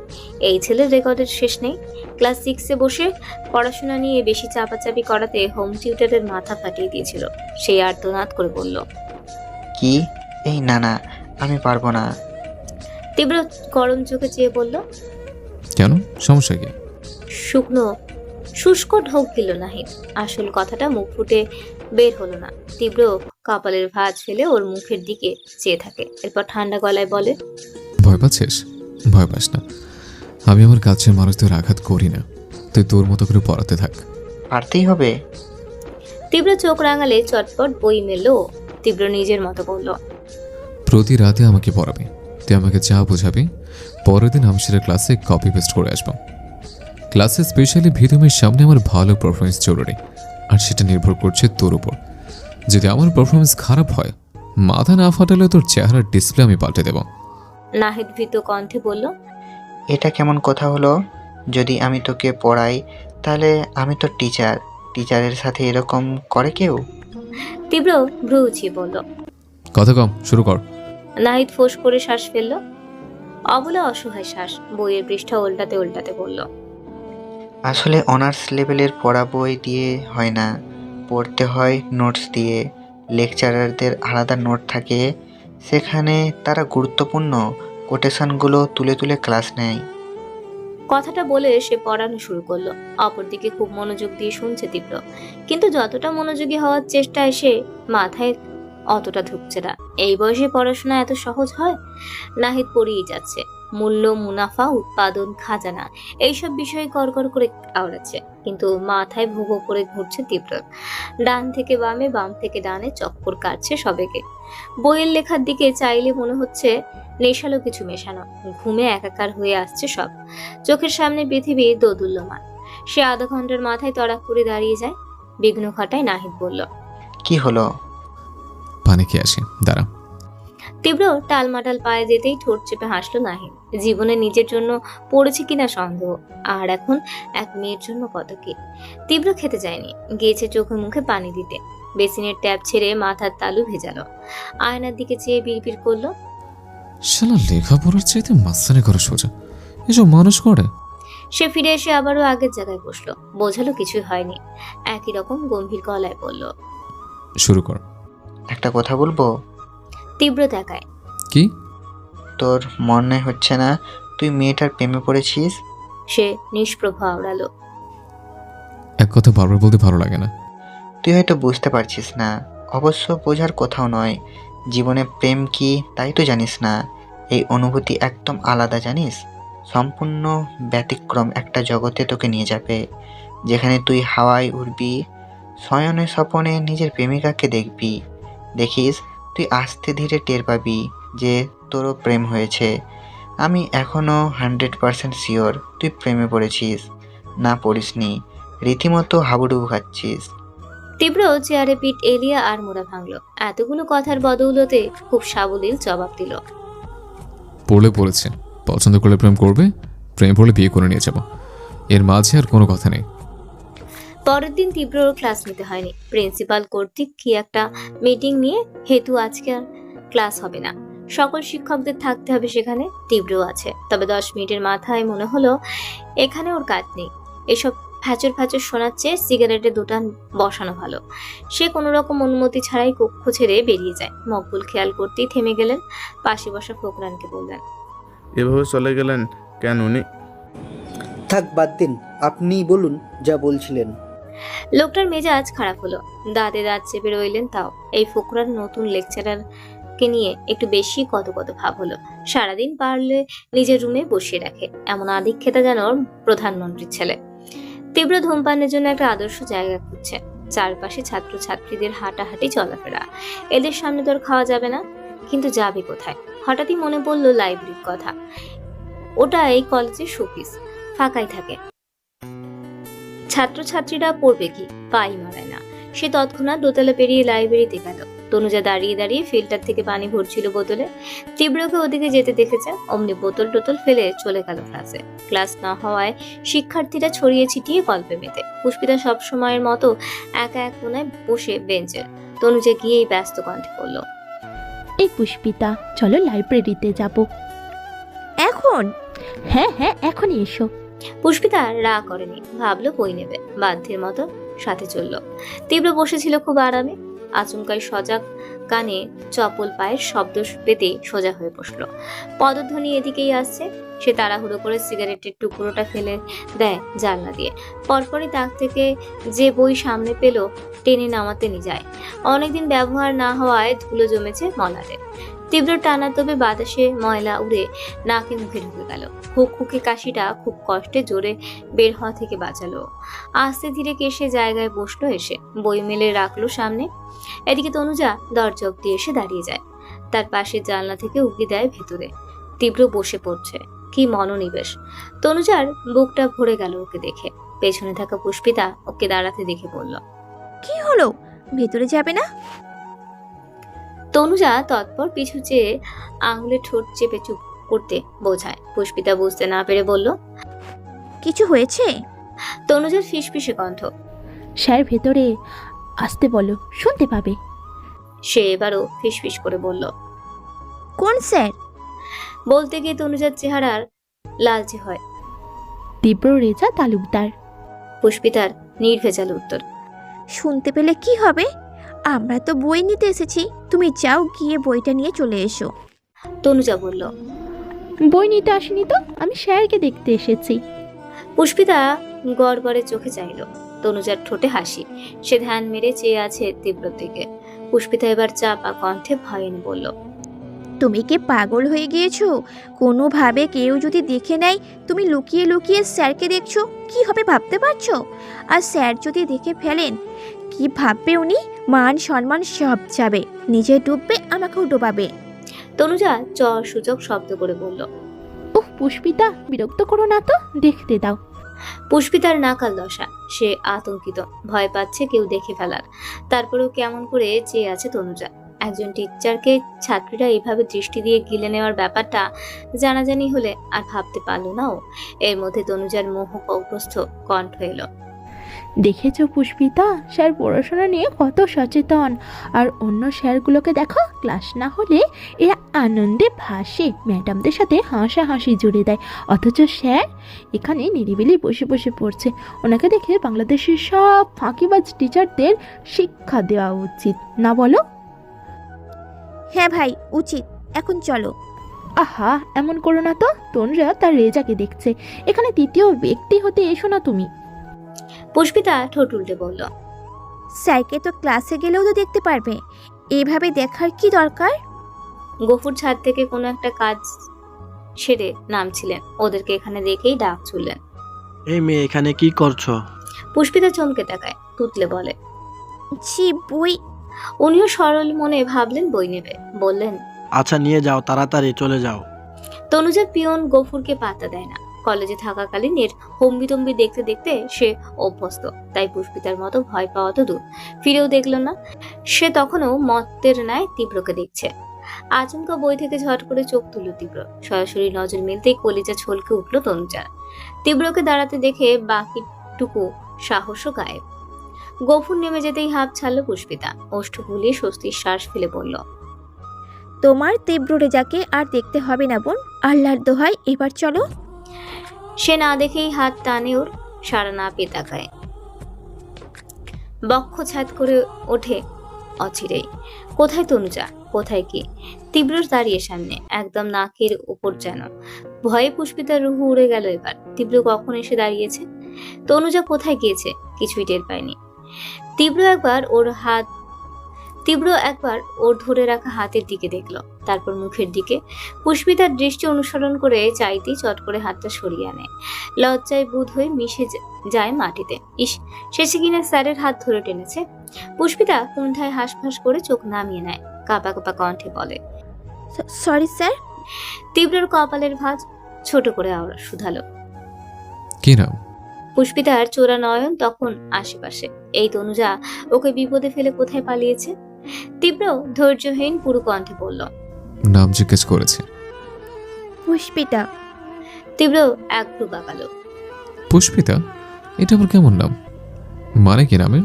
এই ছেলের রেকর্ডের শেষ নেই। ক্লাস 6-এ বসে পড়াশোনা নিয়ে বেশি চাপাচাপি করাতে হোম টিউটরের মাথা ফাটিয়ে দিয়েছিল। সেই আর্তনাদ করে বলল, কি? এই না না, আমি পারবো না। তীব্র গরম চোখে চেয়ে বলল, কেন, সমস্যা কি? শুষ্ক ঢোক দিল নাহিদ। আসল কথাটা মুখ ফুটে বের হলো না। তীব্র কপালের ভাঁজ ফেলে ওর মুখের দিকে চেয়ে থাকে। এরপর ঠান্ডা গলায় বলে, ভয় পাচ্ছিস? ভয় পাস না, আমি আমার কাছের মানুষদের আঘাত করি না। তুই তোর মতো করে পড়াতে থাক। পারতেই হবে। তীব্র চোখ রাঙালে চটপট বই মেলল। তীব্র নিজের মতো বলল, প্রতি রাতে আমাকে পড়াবি। তুই আমাকে যা বোঝাবি, পরের দিন আমি সেটা ক্লাসে কপি পেস্ট করে আসবো। ক্লাসে স্পেশালি ভিডিওমের সামনে আমার ভালো পারফরমেন্স জরুরি, আর সেটা নির্ভর করছে তোর উপর। যদি আমার পারফরমেন্স খারাপ হয়, মাথা না ফাটালে তোর চেহারার ডিসপ্লে আমি পাল্টে দেব। নাহিদ ভীত কণ্ঠে বলল, এটা কেমন কথা হলো? যদি আমি তোকে পড়াই তাহলে আমি তো টিচার। টিচারের সাথে এরকম করে কেউ? তীব্র ভ্রু উঁচিয়ে বলল, কথা কম, শুরু কর। নাহিদ ফোঁস করে শ্বাস ফেলল। অবলা অসহায় শ্বাস। বইয়ের পৃষ্ঠা উল্টাতে উল্টাতে বলল, আসলে অনার্স লেভেলের পড়া বই দিয়ে হয় না, পড়তে হয় নোটস দিয়ে। লেকচারারদের আলাদা নোট থাকে, সেখানে তারা গুরুত্বপূর্ণ কোটেশনগুলো তুলে তুলে ক্লাস নেয়। কথাটা বলে সে পড়ানো শুরু করলো। অপরদিকে খুব মনোযোগ দিয়ে শুনছে তীব্র, কিন্তু যতটা মনোযোগী হওয়ার চেষ্টায় সে মাথায় অতটা ঢুকছে না। এই বয়সে পড়াশোনা এত সহজ হয়? নাহিদ পড়িয়ে যাচ্ছে। মূল্য, মুনাফা, উৎপাদন, খাজানা, এইসব বিষয়ে কড়কড় করে আওড়াচ্ছে, কিন্তু মাথায় ভোগ করে ঘুরছে তীব্র। ডান থেকে বামে, বাম থেকে ডানে চক্কর কাটছে সবেগে। বইয়ের লেখার দিকে চাইলে মনে হচ্ছে নেশালো কিছু মেশানো। ঘুমে একাকার হয়ে আসছে সব। চোখের সামনে পৃথিবী দোদুল্যমান। সে আধা ঘন্টার মাথায় তড়াক করে দাঁড়িয়ে যায়। বিঘ্ন ঘটায় নাহিদ বলল, কি হলো? পানি খেয়ে আসি, দাঁড়া। তীব্র টালমাটাল পায়ে যেতেই ঠোঁট চেপে হাসলো নাহিদ। জীবনে নিজের জন্য পড়েছে কিনা সন্দেহ, আর এখন এক মেয়ের জন্য কত কি। তীব্র খেতে যায়নি, গিয়েছে চোখে মুখে পানি দিতে। বেসিনের ট্যাপ ছেড়ে মাথার তালু ভেজালো, আয়নার দিকে চেয়ে বিড়বিড় করলো, শালা লেখাপড়ার চাইতে মাস্তানি করা সোজা, এসব মানুষ করে। সে ফিরে এসে আবারও আগের জায়গায় বসলো। বোঝালো কিছুই হয়নি, একই রকম গম্ভীর গলায় বলল, শুরু কর। একটা কথা বলবো? তীব্র দেখায়, কি? তোর মনে হচ্ছে না তুই মেয়েটার প্রেমে পড়েছিস? সে নিষ্প্রভ আওড়ালো, এক কথা বারবার বলতে ভালো লাগে না। তুই হয়তো বুঝতে পারছিস না, অবশ্য বোঝার কোথাও নয়। জীবনে প্রেম কি তাই তো জানিস না। এই অনুভূতি একদম আলাদা, জানিস? সম্পূর্ণ ব্যতিক্রম একটা জগতে তোকে নিয়ে যাবে, যেখানে তুই হাওয়ায় উড়বি, শয়নে স্বপনে নিজের প্রেমিকাকে দেখবি। দেখিস তুই আস্তে ধীরে টের পাবি যে তোরও প্রেম হয়েছে। আমি এখনও 100% শিওর তুই প্রেমে পড়েছিস, না পড়িসনি, রীতিমতো হাবুডুবু খাচ্ছিস। তীব্র চেয়ারে পিঠ এলিয়া আর মোড়া ভাঙলো। এতগুলো কথার বদৌলতে খুব সাবলীল জবাব দিল, পড়লে পড়েছে, পছন্দ করলে প্রেম করবে, প্রেম পড়লে বিয়ে করে নিয়ে যাব, এর মাঝে আর কোনো কথা নেই। পরের দিন তীব্রর ক্লাস নিতে হয়নি। প্রিন্সিপাল কর্তৃক কি একটা মিটিং নিয়ে হেতু আজকে আর ক্লাস হবে না। সকল শিক্ষকদের থাকতে হবে সেখানে, তীব্র আছে। তবে 10 মিনিটের মাথায় মনে হলো এখানে ওর কাজ নেই। এসব ফ্যাচর ফ্যাচর শোনার চেয়ে সিগারেটে দুটা বসানো ভালো। সে কোনো রকম অনুমতি ছাড়াই কক্ষ ছেড়ে বেরিয়ে যায়। মকবুল খেয়াল করতেই থেমে গেলেন, পাশে বসা ফোকরানকে বললেন, এভাবে চলে গেলেন কেন উনি? থাক, বাদ দিন, আপনিই বলুন যা বলছিলেন। লোকটার মেজাজ খারাপ হলো, দাঁতে দাঁত চেপে রইলেন। তাও এই ফোকরার নতুন লেকচারারকে নিয়ে একটু বেশি কত ভাব হলো। সারাদিন পারলে নিজের রুমে বসিয়ে রাখে, এমন আধিক্যতা যেন ওর প্রধানমন্ত্রীর ছেলে। তীব্র ধূমপানের জন্য একটা আদর্শ জায়গা খুঁজছে। চারপাশে ছাত্রছাত্রীদের হাঁটাহাঁটি চলাফেরা, এদের সামনে তো আর খাওয়া যাবে না, কিন্তু যাবে কোথায়? হঠাৎই মনে পড়লো লাইব্রেরির কথা। ওটা এই কলেজের শোপিস, ফাঁকাই থাকে। ছাত্রছাত্রীরা পড়বে কি, পাই মারায় না। সে তৎক্ষণাৎ দোতলা পেরিয়ে লাইব্রেরিতে গেল। তনুজা দাঁড়িয়ে দাঁড়িয়ে ফিল্টার থেকে পানি ভরছিল বোতলে। তীব্রকে ওদিকে যেতে দেখেছে, অমনি বোতল টোতল ফেলে চলে গেল ক্লাসে। ক্লাস না হওয়ায় শিক্ষার্থীরা ছড়িয়ে ছিটিয়ে গল্পে মেতে। পুষ্পিতা সব সময়ের মতো একা এক কোনায় বসে বেঞ্চের। তনুজা গিয়েই ব্যস্ত কণ্ঠে বলল, এই পুষ্পিতা, চলো লাইব্রেরিতে যাব। এখন? হ্যাঁ হ্যাঁ, এখনই এসো। পুষ্পিতা রা করেনি, ভাবলো বই নেবে, বাধ্যের মতো সাথে চলল। তীব্র বসেছিল খুব আরামে, আচমকাই সজাগ কানে চপল পায়ের শব্দ পেতে সোজা হয়ে বসলো। পদধ্বনি এদিকেই আসছে। সে তাড়াহুড়ো করে সিগারেটের টুকরোটা ফেলে দেয় জানলা দিয়ে। পরপরই তাক থেকে যে বই সামনে পেল টেনে নামাতে নিয়ে যায়। অনেকদিন ব্যবহার না হওয়ায় ধুলো জমেছে মলাটে। তীব্র টানা তবে বাতাসে ময়লা উড়ে নাকে মুখে ঢুকে গেল। হুকহুকে কাশিটা খুব কষ্টে জোরে বের হওয়া থেকে বাঁচালো। আস্তে ধীরে কেসে জায়গায় বসলো, এসে বই মেলে রাখলো সামনে। এদিকে তনুজা দরজা অব্দি এসে দাঁড়িয়ে যায়, তার পাশে জানলা থেকে উকি দেয় ভেতরে। তীব্র বসে পড়ছে, কি মনোনিবেশ! তনুজার বুকটা ভরে গেল ওকে দেখে। পেছনে থাকা পুষ্পিতা ওকে দাঁড়াতে দেখে বলল, কি হলো, ভেতরে যাবে না? তনুজা তৎপর পিছু চেয়ে আঙুলে ঠোঁট চেপে চুপ করতে বোঝায়। পুষ্পিতা বুঝতে না পেরে বলল, কিছু হয়েছে? তনুজার ফিসফিসে কণ্ঠ, স্যার ভেতরে আসতে বলো, শুনতে পাবে। সে এবারও ফিসফিস করে বলল, কোন স্যার? বলতে গিয়ে তনুজার চেহারার লালচে হয়। তীব্র রেজা তালুকদার। পুষ্পিতার নির্ভেজাল উত্তর, শুনতে পেলে কি হবে? আমরা তো বই নিতে এসেছি, তুমি যাও, গিয়ে বইটা নিয়ে চলে এসো। তনুজা বলল, বই নিতে আসিনি তো, আমি স্যারকে দেখতে এসেছি। পুষ্পিতা গড়গড়ে চোখে চাইল। তনুজার ঠোঁটে হাসি। সে ধ্যান মেরে চেয়ে আছে তীব্র দিকে। পুষ্পিতা এবার চাপা কণ্ঠে ভয়ে বলল, তুমি কি পাগল হয়ে গিয়েছো? কোনোভাবে কেউ যদি দেখে নেয় তুমি লুকিয়ে লুকিয়ে স্যারকে দেখছো, কি হবে ভাবতে পারছো? আর স্যার যদি দেখে ফেলেন, কি ভাববে উনি? মান সম্মান সব যাবে, নিজে ডুববে, আমাকেও ডোবাবে। তনুজা চর সূচক শব্দ করে বলল, উফ পুষ্পিতা, বিরক্ত করো না তো, দেখতে দাও। পুষ্পিতার নাকাল দশা। সে আতঙ্কিত, ভয় পাচ্ছে কেউ দেখে ফেলার। তারপরেও কেমন করে চেয়ে আছে তনুজা। একজন টিচারকে ছাত্রীরা এইভাবে দৃষ্টি দিয়ে গিলে নেওয়ার ব্যাপারটা জানাজানি হলে আর ভাবতে পারল না ও। এর মধ্যে তনুজার মোহগ্রস্ত কণ্ঠ এলো। দেখেছো পুষ্পিতা, স্যার পড়াশোনা নিয়ে কত সচেতন। আর অন্য স্যারগুলোকে দেখো, ক্লাস না হলে এরা আনন্দে ভাসে, ম্যাডামদের সাথে হাসাহাসি জুড়ে দেয়। অথচ স্যার এখানে নিরিবিলি বসে বসে পড়ছে। ওনাকে দেখে বাংলাদেশের সব ফাঁকিবাজ টিচারদের শিক্ষা দেওয়া উচিত না, বলো? হ্যাঁ ভাই, উচিত। এখন চলো। আহা, এমন করো না তো। তনুজা তার রেজাকে দেখছে। এখানে তৃতীয় ব্যক্তি হতে এসো না তুমি। পুষ্পিতা ঠোঁট উল্টে বলল, স্যারকে তো ক্লাসে গেলেও তো দেখতে পারবে, এইভাবে দেখার কি দরকার? গফুর ছাদ থেকে কোনো একটা কাজ সেরে নামছিলেন, ওদেরকে এখানে দেখেই ডাক ছুড়লেন। এই মেয়ে এখানে কি করছো? পুষ্পিতা চমকে তাকায়, তুতলে বলে, ছি, বই। উনিও সরল মনে ভাবলেন বই নেবে, বললেন, আচ্ছা নিয়ে যাও, তাড়াতাড়ি চলে যাও। তনুজা পিয়ন গফুরকে পাত্তা দেয় না। কলেজে থাকাকালীন এর হম্বিতম্বি দেখতে দেখতে সে অভ্যস্ত, তাই পুষ্পিতার মতো ভয় পাওয়া তো দূর, ফিরেও দেখল না। সে তখনও মত্তের ন্যায় তীব্রকে দেখছে। আচমকা বই থেকে ঝট করে চোখ তুলল তীব্র। সরাসরি নজর মিলতেই কলিজা ছলকে উঠল তনুজা। তীব্রকে দাঁড়াতে দেখে বাকিটুকু সাহসও গায়েব। গফুর নেমে যেতেই হাঁপ ছাড়ল পুষ্পিতা। ওষ্ঠ ফুলিয়ে স্বস্তির শ্বাস ফেলে বলল, তোমার তীব্র রেজাকে আর দেখতে হবে না বোন, আল্লাহর দোহাই এবার চলো। সে না দেখেই হাত টানে ওর, সারা না পেয়ে তাকায়। বক্ষ ছাদ করে ওঠে অচিরেই। কোথায় তনুজা, কোথায় কি? তীব্র দাঁড়িয়ে সামনে, একদম নাকের উপর যেন। ভয়ে পুষ্পিতার রুহু উড়ে গেল এবার। তীব্র কখন এসে দাঁড়িয়েছে? তনুজা কোথায় গিয়েছে? কিছুই টের পায়নি। তীব্র একবার ওর ধরে রাখা হাতের দিকে দেখলো, তারপর মুখের দিকে। পুষ্পিতার দৃষ্টি অনুসরণ করে চাইতেই চট করে হাতটা সরিয়ে আনে। লজ্জায় বোধ হয়ে মিশে যায় মাটিতে। ইস, শেষে কিনা স্যারের হাত ধরে টেনেছে। পুষ্পিতা কুণ্ঠায় হাঁসফাঁস করে চোখ নামিয়ে নেয়, কাঁপা কাঁপা কণ্ঠে বলে, সরি স্যার। তীব্রর কপালের ভাঁজ ছোট করে আওড়া শুধালো, কি নাম? পুষ্পিতার চোরা নয়ন তখন আশেপাশে। এই তনুজা ওকে বিপদে ফেলে কোথায় পালিয়েছে? তীব্র ধৈর্যহীন পুরো কণ্ঠে বলল, নাম জিজ্ঞেস করেছে। পুষ্পিতা। তীব্র একটু বাঁকালো। পুষ্পিতা? এটা আমার কেমন নাম? মানে কি নামের?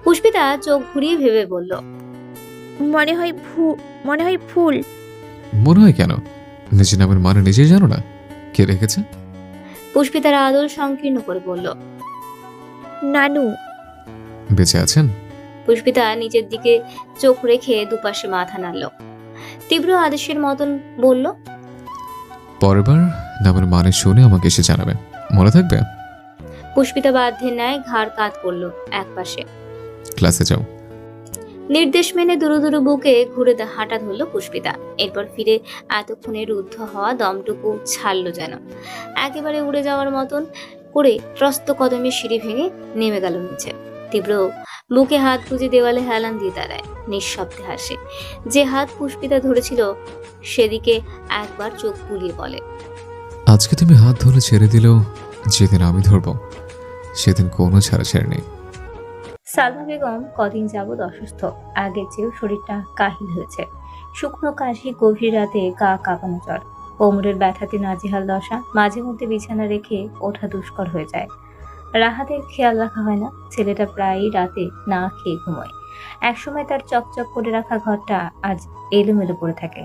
পুষ্পিতা চোখ ঘুরিয়ে ভেবে বলল, মনে হয় ফুল। মনে হয় কেন? নিজের নামের মানে নিজেই জানো না? কে রেখেছে? পুষ্পিতার আদল সংকীর্ণ করে বলল, নানু। বেঁচে আছেন? পুষ্পিতা নিজের দিকে চোখ রেখে দুপাশে মাথা নাড়ল। তীব্র আদেশের মতন বলল, পরের বার নামের মানে শুনে আমাকে এসে জানাবে, মনে থাকবে? পুষ্পিতা বাধ্যের ন্যায় ঘাড় কাত করলো এক পাশে। ক্লাসে যাও। নির্দেশ মেনে দুরু দুরু বুকে ঘুরে হাঁটা ধরলো পুষ্পিতা। এরপর ফিরে এতক্ষণে রুদ্ধ হওয়া দমটুকু ছাড়লো যেন। একেবারে উড়ে যাওয়ার মতন করে ত্রস্ত কদমে সিঁড়ি ভেঙে নেমে গেল নিচে। তীব্র বুকে হাত গুজে দেওয়ালে হেলান দিয়ে দাঁড়ায়, নিঃশব্দে হাসে। যে হাত পুষ্পিতা ধরেছিল সেদিকে একবার চোখ বুলিয়ে বলে, আজকে তুমি হাত ধরে ছেড়ে দিলেও যেদিন আমি ধরবো সেদিন কোনো ছাড়াছাড়ি নেই। সালমা বেগম কদিন যাবৎ অসুস্থ, আগের চেয়েও শরীরটা কাহিল হয়েছে। শুকনো কাশি, গভীর রাতে গা কাঁপানো জ্বর, কোমরের ব্যথাতে নাজেহাল দশা। মাঝে মধ্যে বিছানা রেখে ওঠা দুষ্কর হয়ে যায়। রাহাতের খেয়াল রাখা হয় না, ছেলেটা প্রায়ই রাতে না খেয়ে ঘুমোয়। একসময় তার চকচক করে রাখা ঘরটা আজ এলোমেলো পড়ে থাকে।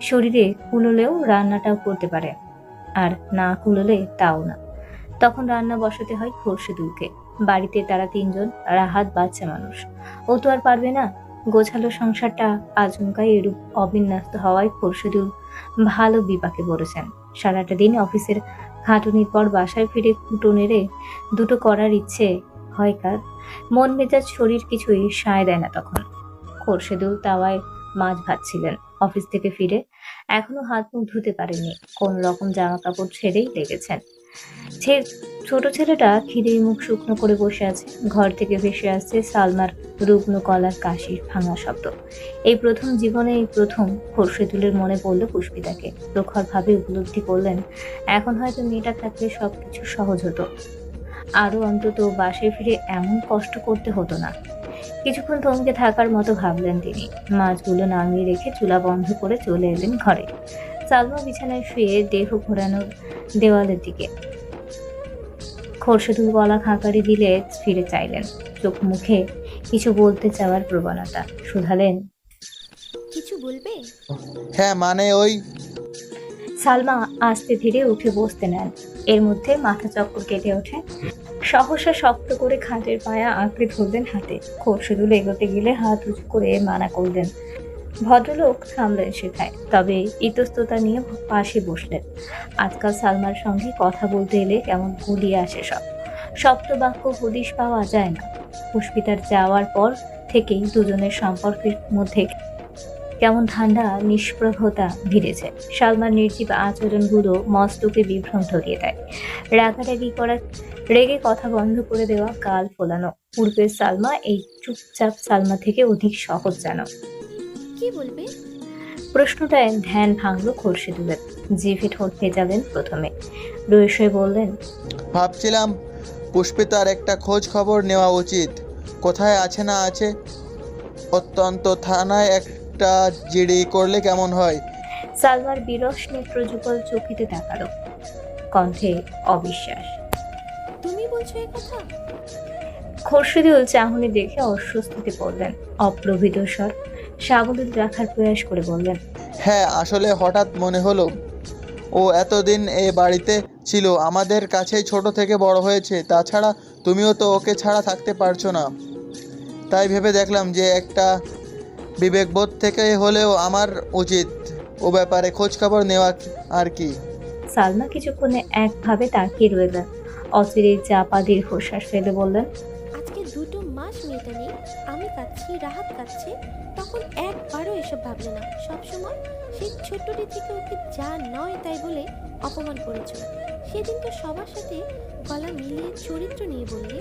শরীরে কুলোলেও রান্নাটাও করতে পারে, আর না কুলোলে তাও না। তখন রান্না বসাতে হয় খোরশেদুলকে। বাড়িতে তারা তিনজন, রাহাত বাচ্চা মানুষ। ও তো আর পারবে না। গোছালো সংসারটা আচমকাই এরূপ অবিন্যস্ত হওয়ায় খোরশেদুল ভালো বিপাকে পড়েছেন। সারাটা দিন অফিসের খাটুনির পর বাসায় ফিরে কুটো নেড়ে দুটো করার ইচ্ছে হয় কার। মন মেজাজ শরীর কিছুই সায় দেয় না তখন। খোরশেদুল তাওয়ায় মাছ ভাজছিলেন। অফিস থেকে ফিরে এখনো হাত মুখ ধুতে পারেননি, কোন রকম জামা কাপড় ছেড়েই লেগেছেন। ছোট ছেলেটা খিদেই মুখ শুকনো করে বসে আছে। ঘর থেকে ভেসে আসছে সালমার রুগ্ন গলার কাশির ভাঙা শব্দ। এই প্রথম জীবনে, এই প্রথম খোরশেদুলের মনে পড়ল পুষ্পিতাকে। প্রখরভাবে উপলব্ধি করলেন, এখন হয়তো মেয়েটা থাকলে সবকিছু সহজ হতো। আরো অন্তত বাসায় ফিরে এমন কষ্ট করতে হতো না। কিছুক্ষণ থমকে থাকার মতো ভাবলেন তিনি। মাছগুলো নামিয়ে রেখে চুলা বন্ধ করে চলে এলেন ঘরে। সালমা বিছানায় শুয়ে দেহ ঘোরানোর দেওয়ালের দিকে। খোরশেদুল গলা খাঁকারি দিলে ফিরে চাইলেন। চোখ মুখে কিছু বলতে চাওয়ার প্রবণতা। শুধালেন, কিছু বলবে? হ্যাঁ মানে ওই সালমা আস্তে ধীরে উঠে বসতে নেন। এর মধ্যে মাথা চক্কর কেটে ওঠে। সহসা শক্ত করে খাটের পায়া আঁকড়ে ধরলেন হাতে। খোরশেদুল এগোতে গেলে হাত উঁচু করে মানা করলেন। ভদ্রলোক থামলেন সেথায়, তবে ইতস্ততা নিয়ে পাশে বসলেন। আজকাল সালমার সঙ্গে কথা বলতে এলে কেমন গুলিয়ে আসে সব। শব্দ বাক্য হদিশ পাওয়া যায় না। পুষ্পিতার যাওয়ার পর থেকেই দুজনের সম্পর্কের মধ্যে কেমন ঠান্ডা নিষ্প্রভতা ভিড়েছে। সালমার নির্জীব আচরণগুলো মস্তকে বিভ্রম ধরিয়ে দেয়। রাগারাগি করা, রেগে কথা বন্ধ করে দেওয়া, গাল ফোলানো। পূর্বের সালমা এই চুপচাপ সালমা থেকে অধিক সহজ যেন। কি বলবে? প্রশ্নটায় ধ্যান ভাঙল খোরশেদুলের। জিভে ঠোঁট ভেজালেন প্রথমে, রয়েসে বললেন, ভাবছিলাম পুষ্পিতার একটা খোঁজ খবর নেওয়া উচিত। কোথায় আছে না আছে, অত্যন্ত থানায় একটা জিডি করলে কেমন হয়? সালমার বিরস নেত্রযুগল চোখেতে তাকালো, কণ্ঠে অবিশ্বাস। তুমি বলছো এই কথা? খোরশেদুল চাহনি দেখে অস্বস্তিতে পড়লেন। অপ্রভিত স্বর সাবলীল রাখার প্রয়াস করে বললেন, হ্যাঁ আসলে হঠাৎ মনে হলো ও এতদিন এ বাড়িতে ছিল, আমাদের কাছেই ছোট থেকে বড় হয়েছে। তাছাড়া তুমিও তো ওকে ছাড়া থাকতে পারছো না। তাই ভেবে দেখলাম যে একটা বিবেকবোধ থেকে হলেও আমার উচিত ও ব্যাপারে খোঁজ খবর নেওয়া আর কি। সালমা কিছুক্ষণে একভাবে তাকিয়ে রইলেন। অচিরে চাপা দীর্ঘশ্বাস ফেলে বললেন, আজকে 2 মাস মেয়েটা নেই, আমি কাঁদছি, রাহাত কাঁদছে, তখন একবারও এসব ভাবলে না। সবসময় সেই ছোট্টটি থেকে ওকে যা নয় তাই বলে অপমান করেছো। সেদিন তো সবার সাথে গলা মিলিয়ে চরিত্র নিয়ে বললে,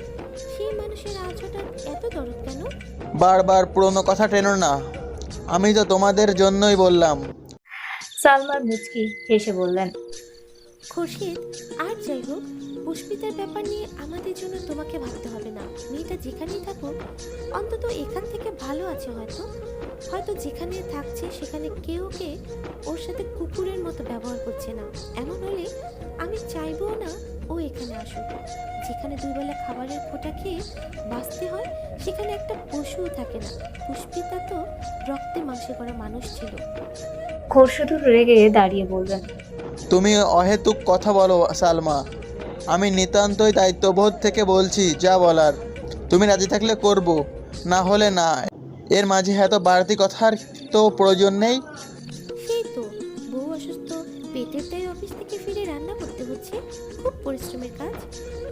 সেই মানুষের আজ হঠাৎ এত দরদ কেন? বারবার পুরনো কথা টেনো না, আমি তো তোমাদের জন্যই বললাম। সালমা মুচকি হেসে বললেন, খোরশেদ, আর যাই হোক, পুষ্পিতার ব্যাপার নিয়ে আমাদের জন্য তোমাকে ভাবতে হবে না। মেয়েটা যেখানেই থাকুক, অন্তত এখান থেকে ভালো আছে। হয়তো যেখানে থাকছে সেখানে কেউ ওকে ওর সাথে কুকুরের মতো ব্যবহার করছে না। এমন হলে আমি চাইবো না ও এখানে আসুক। যেখানে 2 বেলা খাবারের ফোঁটা খেয়ে বাঁচতে হয়, সেখানে একটা পশুও থাকে না। পুষ্পিতা তো রক্তে মাংসে করা মানুষ ছিল। খোরশেদুল রেগে দাঁড়িয়ে বললেন, তুমি অহেতুক কথা বলো সালমা। আমি নিতান্তই দায়িত্ববোধ থেকে বলছি, যা বলার তুমি রাজি থাকলে করব, না হলে না। এর মাঝে এত বাড়তি কথার তো প্রয়োজন নেই। সেই তো, বউ অসুস্থ, পেটের দায় অফিস থেকে ফিরে রান্না করতে হচ্ছে, খুব পরিশ্রমের কাজ।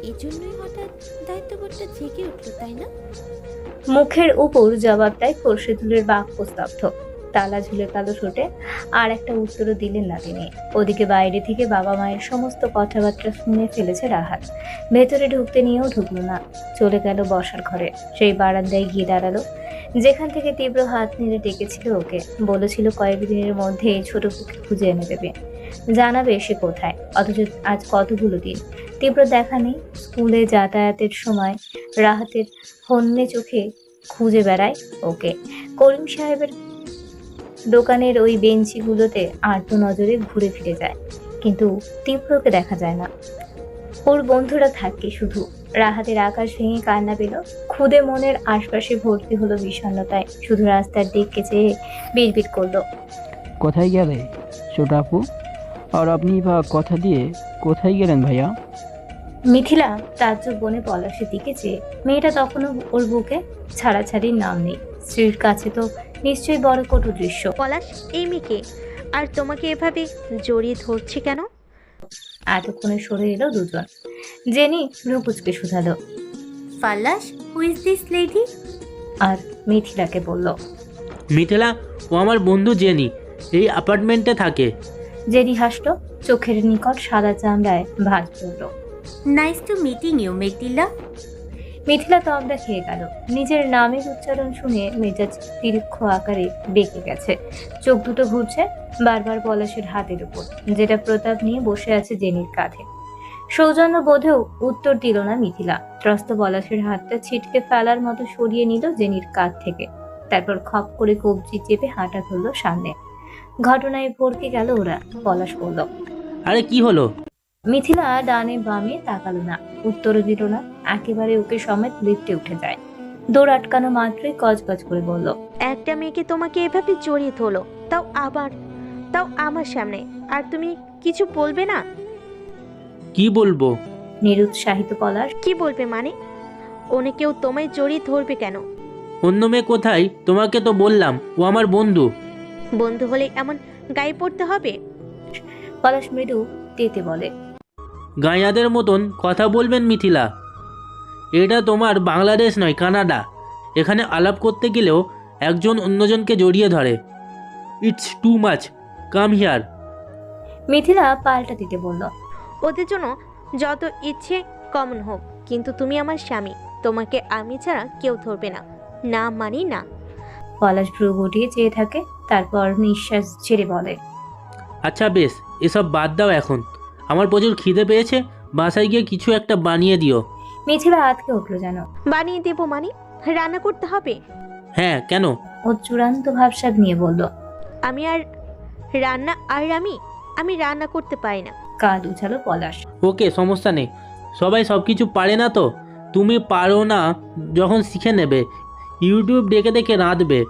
এই জন্যই হঠাৎ দায়িত্ববোধটা জেগে উঠলো, তাই না? মুখের উপর জবাব দেয় খোরশেদুলের বাক্যস্তব্ধ। তালা ঝুলে কালো ঠোঁটে আর একটা উত্তরও দিলেন না তিনি। ওদিকে বাইরে থেকে বাবা মায়ের সমস্ত কথাবার্তা শুনে ফেলেছে রাহাত। ভেতরে ঢুকতে নিয়েও ঢুকলো না, চলে গেল বসার ঘরে। সেই বারান্দায় গিয়ে দাঁড়ালো, যেখান থেকে তীব্র হাত নেড়ে ডেকেছিল ওকে। বলেছিল কয়েকদিনের মধ্যে ছোট পুকে খুঁজে এনে দেবে, জানাবে সে কোথায়। অথচ আজ কতগুলো দিন তীব্র দেখা নেই। স্কুলে যাতায়াতের সময় রাহাতের হন্যে চোখে খুঁজে বেড়ায় ওকে। করিম সাহেবের দোকানের ওই বেঞ্চিগুলোতে আর্ত নজরে ঘুরে ফিরে যায়, কিন্তু তীব্রকে দেখা যায় না। ওর বন্ধুরা থাকে শুধু। রাহাতের আকাশ ভেঙে কান্না পেল। খুদে মনের আশপাশে ভর্তি হলো বিষণ্ণতায়। শুধু রাস্তার দিকে চেয়ে বিড়বিড় করলো, কোথায় গেলে ছোট আপু? আর আপনি বা কথা দিয়ে কোথায় গেলেন ভাইয়া? মিথিলা তাজ্জব বনে পলাশের দিকে চেয়ে। মেয়েটা তখনও ওর বুকে ছাড়াছাড়ির নাম নেই। স্ত্রীর কাছে তো নিশ্চয়ই বড় কটু দৃশ্য। পলাশ, এই মেয়েকে আর তোমাকে এভাবে জড়িয়ে ধরছে কেন? এতক্ষণে সরে এলো দুজন। জেনি ভ্রুকুচকে শুধালো, পলাশ, হু ইজ দিস লেডি? আর মিথিলাকে বলল, মিথিলা, ও আমার বন্ধু জেনি, এই অ্যাপার্টমেন্টে থাকে। জেনি হাসলো, চোখের নিকট সাদা চামড়ায় ভাঁজ পড়ল। নাইস টু মিটিং ইউ মেঘদিল্লা। মিথিলা তবদা খেয়ে গেল। নিজের নামের উচ্চারণ শুনে মেজাজ তীক্ষ্ণ আকারে বেঁকে গেছে। চোখ দুটো ঘুরছে বারবার পলাশের হাতের উপর, যেটা প্রতাপ নিয়ে বসে আছে জেনির কাঁধে। সৌজন্য বোধেও উত্তর দিল না মিথিলা। ত্রস্ত পলাশের হাতটা ছিটকে ফেলার মতো সরিয়ে নিল জেনির কাঁধ থেকে। তারপর খপ করে কবজি চেপে হাঁটা ধরল সামনে। ঘটনায় ভরকে গেল ওরা। পলাশ বলল, আরে কি হলো? মিথিলা ডানে বামে তাকালো না, উত্তরও দিল না। একেবারে ওকে সমেত লিফটে উঠে যায়। দৌড় আটকানো মাত্রই গজগজ করে বলল, একটা মেয়েকে তোমাকে এভাবে জড়িয়ে ধরলো, তাও আমার সামনে, আর তুমি কিছু বলবে না? কি বলবো? নিরুৎসাহিত পলাশ। কি বলবে মানে? কেউ তোমায় জড়িয়ে ধরবে কেন? অন্য মেয়ে কোথায়? তোমাকে তো বললাম ও আমার বন্ধু। বন্ধু হলে এমন গায়ে পড়তে হবে? পলাশ মৃদু তেতে বলে, গাঁয়াদের মতন কথা বলবেন মিথিলা। এটা তোমার বাংলাদেশ নয়, কানাডা। এখানে আলাপ করতে গেলেও একজন অন্যজনকে জড়িয়ে ধরে। It's too much, come here. Mithila পাল্টা দিতে বলল, ওদের জন্য যত ইচ্ছে কমন হোক, কিন্তু তুমি আমার স্বামী, তোমাকে আমি ছাড়া কেউ ধরবে না, না মানি না। পলাশ ভ্রু গুটিয়ে চেয়ে থাকে, তারপর নিঃশ্বাস ছেড়ে বলে, আচ্ছা বেশ, এসব বাদ দাও এখন। আমার প্রচুর খিদে পেয়েছে, বাসায় গিয়ে কিছু একটা বানিয়ে দিও। মিথিলা আতকে উঠলো যেন। বানিয়ে দেবো মানে? রান্না করতে হবে? হ্যাঁ, কেন? ও চূড়ান্ত ভাবসাব নিয়ে বলল, আমি রান্না করতে পারি না। কাঁধ উছালো পলাশ। ওকে, সমস্যা নেই। সবাই সব কিছু পারে না তো। তুমি পারো না যখন শিখে নেবে, ইউটিউব দেখে দেখে রাঁধবে।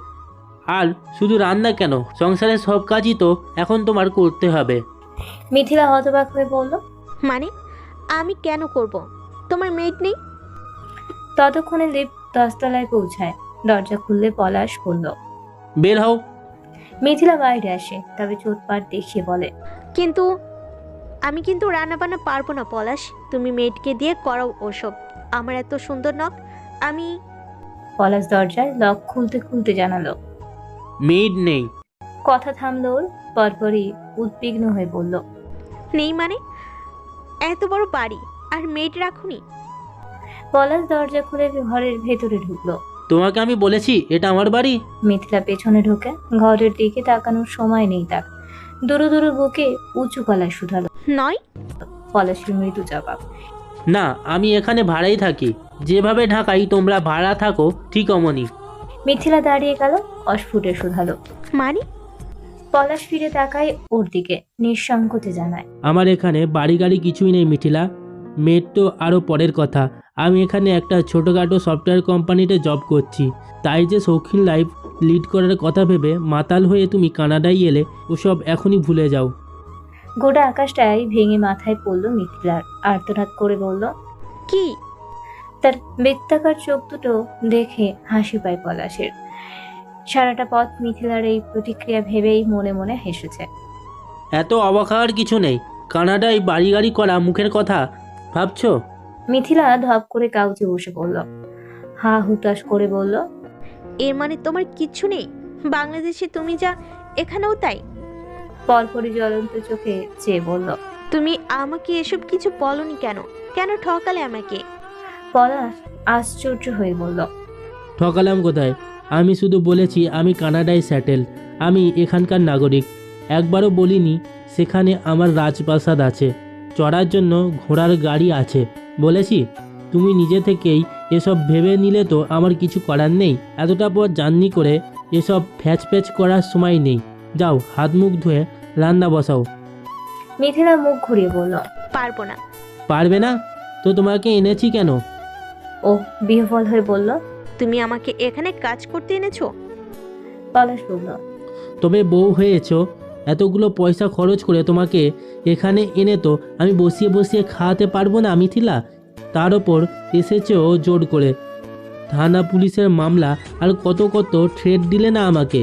আর শুধু রান্না কেন, সংসারের সব কাজই তো এখন তোমার করতে হবে। মিথিলা হতবাক হয়ে বলল, মানে আমি কেন করব? তোমার মেড নেই? ততক্ষণে লিফট 10 তলায় পৌঁছায়। দরজা খুললে পলাশ বলল, বের হও। মিথিলা বাইরে আসে, তবে চোটপাট দেখিয়ে বলে, আমি কিন্তু রান্না বান্না পারবো না পলাশ। তুমি মেডকে দিয়ে করাও ওসব। আমার এত সুন্দর নখ, আমি। পলাশ দরজায় লক খুলতে খুলতে জানালো, মেড নেই। কথা থামলো ওর। পরপরই উদ্বিগ্ন হয়ে বলল, নেই মানে? এত বড় বাড়ি আর মেড রাখুনি? পলাশ দরজা খুলে ঘরের ভেতরে ঢুকলো। তোমাকে আমি বলেছি এটা আমার বাড়ি। মিথিলা পেছনে ঢোকে। ঘরের দিকে তাকানোর সময় নেই তার। দূরে দূরে বুকে উঁচু গলায় শুধালো, নয়। পলাশের মৃদু জবাব, না, আমি এখানে ভাড়াই থাকি। যেভাবে ঢাকাই তোমরা ভাড়া থাকো, ঠিক অমনি। মিথিলা দাঁড়িয়ে গেল, অস্ফুটে শুধালো, মানে? পলাশ ফিরে তাকায় ওর দিকে, নিঃসংকোচে জানায়, আমার এখানে বাড়ি গাড়ি কিছুই নেই মিথিলা। মেয়ের তো আরও পরের কথা। আমি এখানে একটা ছোটোখাটো সফটওয়্যার কোম্পানিতে জব করছি। তাই যে শৌখিন লাইফ লিড করার কথা ভেবে মাতাল হয়ে তুমি কানাডায় এলে, ওসব এখনই ভুলে যাও। গোটা আকাশটাই ভেঙে মাথায় পড়লো মিথিলার। আর্তনাদ করে বলল, কি? তার বৃত্তাকার চোখ দুটো দেখে হাসি পায় পলাশের। সারাটা পথ মিথিলার এই প্রতিক্রিয়া ভেবেই মনে মনে হেসেছে। এত অবাক হওয়ার কিছু নেই। কানাডায় বাড়ি গাড়ি করা মুখের কথা ভাবছো? মিথিলা ধপ করে কাউচে বসে পড়ল। হা হুতাশ করে বলল, এর মানে তোমার কিচ্ছু নেই? বাংলাদেশে তুমি যা, এখানেও তাই? পরপরই জ্বলন্ত চোখে চেয়ে বলল, তুমি আমাকে এসব কিছু বলনি কেন? কেন ঠকালে আমাকে? পলাশ আশ্চর্য হয়ে বলল, ঠকালাম কোথায়? আমি শুধু বলেছি আমি কানাডায় সেটেল, আমি এখানকার নাগরিক। একবারও বলিনি সেখানে আমার রাজপ্রাসাদ আছে, চড়ার জন্য ঘোড়ার গাড়ি আছে। বলেছি? তুমি নিজে থেকেই এসব ভেবে নিলে তো আমার কিছু করার নেই। এতটা পর জার্নি করে এসব ফ্যাচ করার সময় নেই। যাও, হাত মুখ ধুয়ে রান্না বসাও। মিথিলা মুখ ঘুরিয়ে বলল, পারবো না। পারবে না তো তোমাকে এনেছি কেন? ও বিহ্বল হয়ে বলল, তুমি আমাকে এখানে কাজ করতে এনেছো? পলাশ বলল, তবে বউ হয়েছো, এতগুলো পয়সা খরচ করে তোমাকে এখানে এনে তো আমি বসিয়ে বসিয়ে খাওয়াতে পারবো না মিথিলা। তার ওপর এসেছো জোর করে। থানা পুলিশের মামলা আর কত থ্রেট দিলে না আমাকে।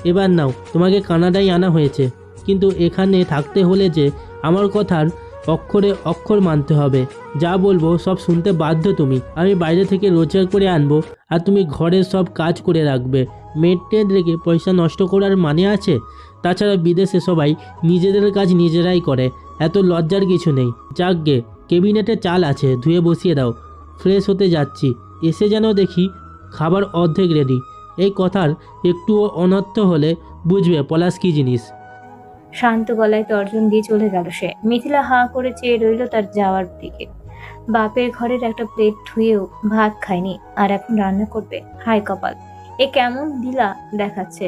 এবার নাও, তোমাকে কানাডায় আনা হয়েছে, কিন্তু এখানে থাকতে হলে যে আমার কথার অক্ষরে অক্ষর মানতে হবে। যা বলবো সব শুনতে বাধ্য তুমি। আমি বাইরে থেকে রোজগার করে আনবো আর তুমি ঘরের সব কাজ করে রাখবে। মেড টেড রেখে পয়সা নষ্ট করার মানে আছে? তাছাড়া বিদেশে সবাই নিজেদের কাজ নিজেরাই করে, এত লজ্জার কিছু নেই। যাকগে, ক্যাবিনেটে চাল আছে, ধুয়ে বসিয়ে দাও। ফ্রেশ হতে যাচ্ছি, এসে যেন দেখি খাবার অর্ধেক রেডি। এই কথার একটুও অনর্থ হলে বুঝবে পলাশ কী জিনিস। শান্ত গলায় তর্জন দিয়ে চলে গেল সে। মিথিলা হাঁ করে চেয়ে রইল তার যাওয়ার দিকে। বাপের ঘরের একটা প্লেট ধুয়েও ভাত খায়নি, আর এখন রান্না করবে। হায় কপাল, এ কেমন লীলা দেখাচ্ছে।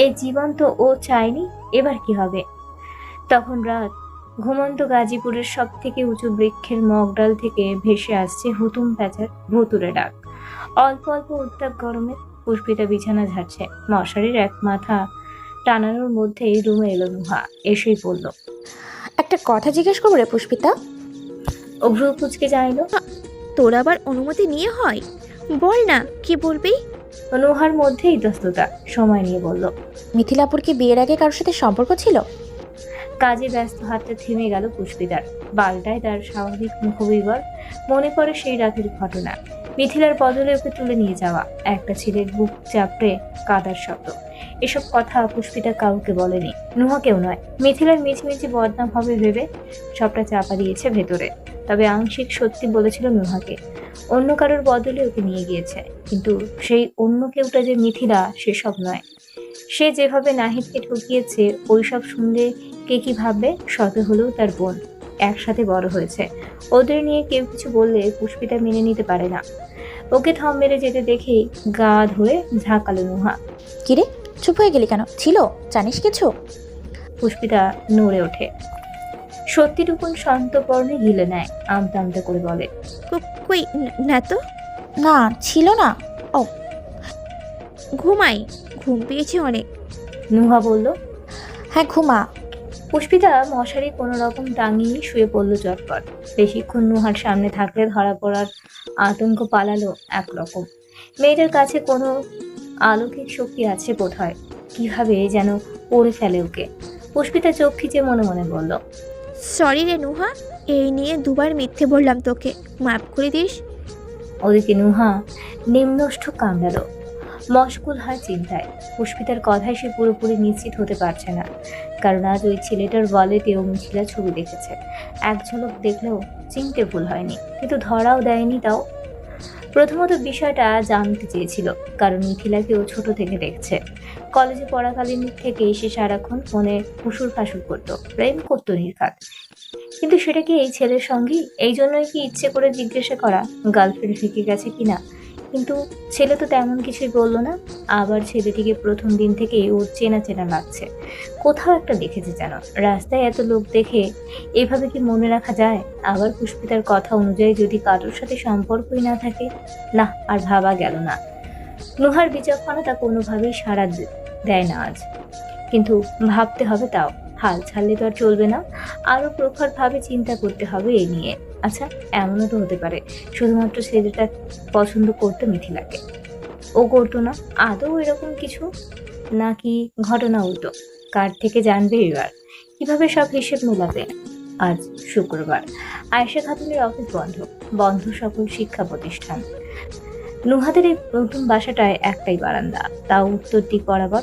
এই জীবন তো ও চায়নি, এবার কি হবে? তখন রাত। ঘুমন্ত গাজীপুরের সব থেকে উঁচু বৃক্ষের মগডাল থেকে ভেসে আসছে হুতুম প্যাঁচার ভুতুরে ডাক। অল্প অল্প উত্তাপ গরমে পুষ্পিতা বিছানা ঝাড়ছে। মশারির এক মাথা টানানোর মধ্যেই রুমে এলো নুহা। এসেই পড়ল। একটা কথা জিজ্ঞেস করবো রে পুষ্পিতা? ও ভ্রু কুচকে চাইল। তোর আবার অনুমতি নিয়ে হয়? বল না, কি বলবি? নুহার মধ্যে ইতস্ততা, সময় নিয়ে বলল। মিথিলাপুর কি বিয়ের আগে কারোর সাথে সম্পর্ক ছিল? কাজে ব্যস্ত হাতটা থেমে গেল পুষ্পিতার। পাল্টায় তার স্বাভাবিক মুখবিবর। মনে পড়ে সেই রাতের ঘটনা। মিথিলার বদলে ওকে তুলে নিয়ে যাওয়া, একটা ছেলের বুক চাপড়ে কাদার শব্দ। এসব কথা পুষ্পিতা কাউকে বলেনি, নুহাকেও নয়। মিথিলার মিছিমিছি বদনাম হবে ভেবে সবটা চাপা দিয়েছে ভেতরে। তবে আংশিক সত্যি বলেছিল নুহাকে। অন্য কারোর বদলে ওকে নিয়ে গিয়েছে, কিন্তু সেই অন্য কেউটা যে মিথিলা সেসব নয়। সে যেভাবে নাহিদকে ঠকিয়েছে, ওইসব শুনলে কে কি ভাববে? শত হলেও তার বোন, একসাথে বড় হয়েছে। ওদের নিয়ে কেউ কিছু বললে পুষ্পিতা মেনে নিতে পারে না। ওকে থম মেরে যেতে দেখেই গা ধরে ঝাঁকালো নুহা। কিরে, চুপ হয়ে গেলি কেন? ছিল জানিস কিছু? পুষ্পিতা নড়ে ওঠে। সত্যিটুকুন শান্তপর্ণে গিলে নেয়, আমতা আমতা করে বলে, কই না তো। না, ছিল না। ও, ঘুমাই, ঘুম পেয়েছে অনেক। নুহা বলল। হ্যাঁ ঘুমা। পুষ্পিতা মশারি কোনো রকম টাঙিয়ে শুয়ে পড়ল চটপট। বেশিক্ষণ নুহার সামনে থাকলে ধরা পড়ার আতঙ্ক পালালো একরকম। মেয়েটার কাছে কোনো অলৌকিক শক্তি আছে বোধহয়, কিভাবে যেন পড়ে ফেলে ওকে। পুষ্পিতা চোখ খিচে মনে মনে বলল, সরি রে নুহা, এই নিয়ে দুবার মিথ্যে বললাম তোকে, মাফ করে দিস। ওদিকে নুহা নিম্নষ্ঠ কামড়ালো। মশগুল হয় চিন্তায়। পুষ্পিতার কথায় সে পুরোপুরি নিশ্চিত হতে পারছে না, কারণ আজ ওই ছেলেটার ওয়ালেটেও মিথিলা ছবি দেখেছে। এক ঝলক দেখলেও চিনতে ভুল হয়নি, কিন্তু ধরাও দেয়নি তাও। প্রথমত বিষয়টা জানতে চেয়েছিল, কারণ মিথিলাকে ও ছোট থেকে দেখছে। কলেজে পড়াকালীন থেকে সে সারাক্ষণ ফোনে ফুসুর ফাসুর করতো, প্রেম করতো নির্ঘাত। কিন্তু সেটা কি এই ছেলের সঙ্গেই? এই জন্যই কি ইচ্ছে করে জিজ্ঞাসা করা গার্লফ্রেন্ড থেকে গেছে কিনা? কিন্তু ছেলে তো তেমন কিছুই বলল না। আবার ছেলেটিকে প্রথম দিন থেকেই ওর চেনা চেনা লাগছে। কোথাও একটা দেখেছে যেন। রাস্তায় এত লোক দেখে এভাবে কি মনে রাখা যায়? আবার পুষ্পিতার কথা অনুযায়ী যদি কারোর সাথে সম্পর্কই না থাকে, না আর ভাবা গেল না। নুহার বিচক্ষণতা কোনোভাবেই সাড়া দেয় না আজ, কিন্তু ভাবতে হবে তাও। হাল ছাড়লে তো আর চলবে না, আরো প্রখরভাবে চিন্তা করতে হবে এই নিয়ে। আচ্ছা, এমনও তো হতে পারে শুধুমাত্র ছেলেটা পছন্দ করতো মিথিলাকে, ও করতো না আদৌ এরকম কিছু, নাকি ঘটনা উল্টো? কার থেকে জানবে এবার? কিভাবে সব হিসেব মেলাবে? আজ শুক্রবার, আয়েশা খাতুনের অফিস বন্ধ সকল শিক্ষা প্রতিষ্ঠান। নুহাদের এই নতুন বাসাটায় একটাই বারান্দা, তাও উত্তর দিক বরাবর।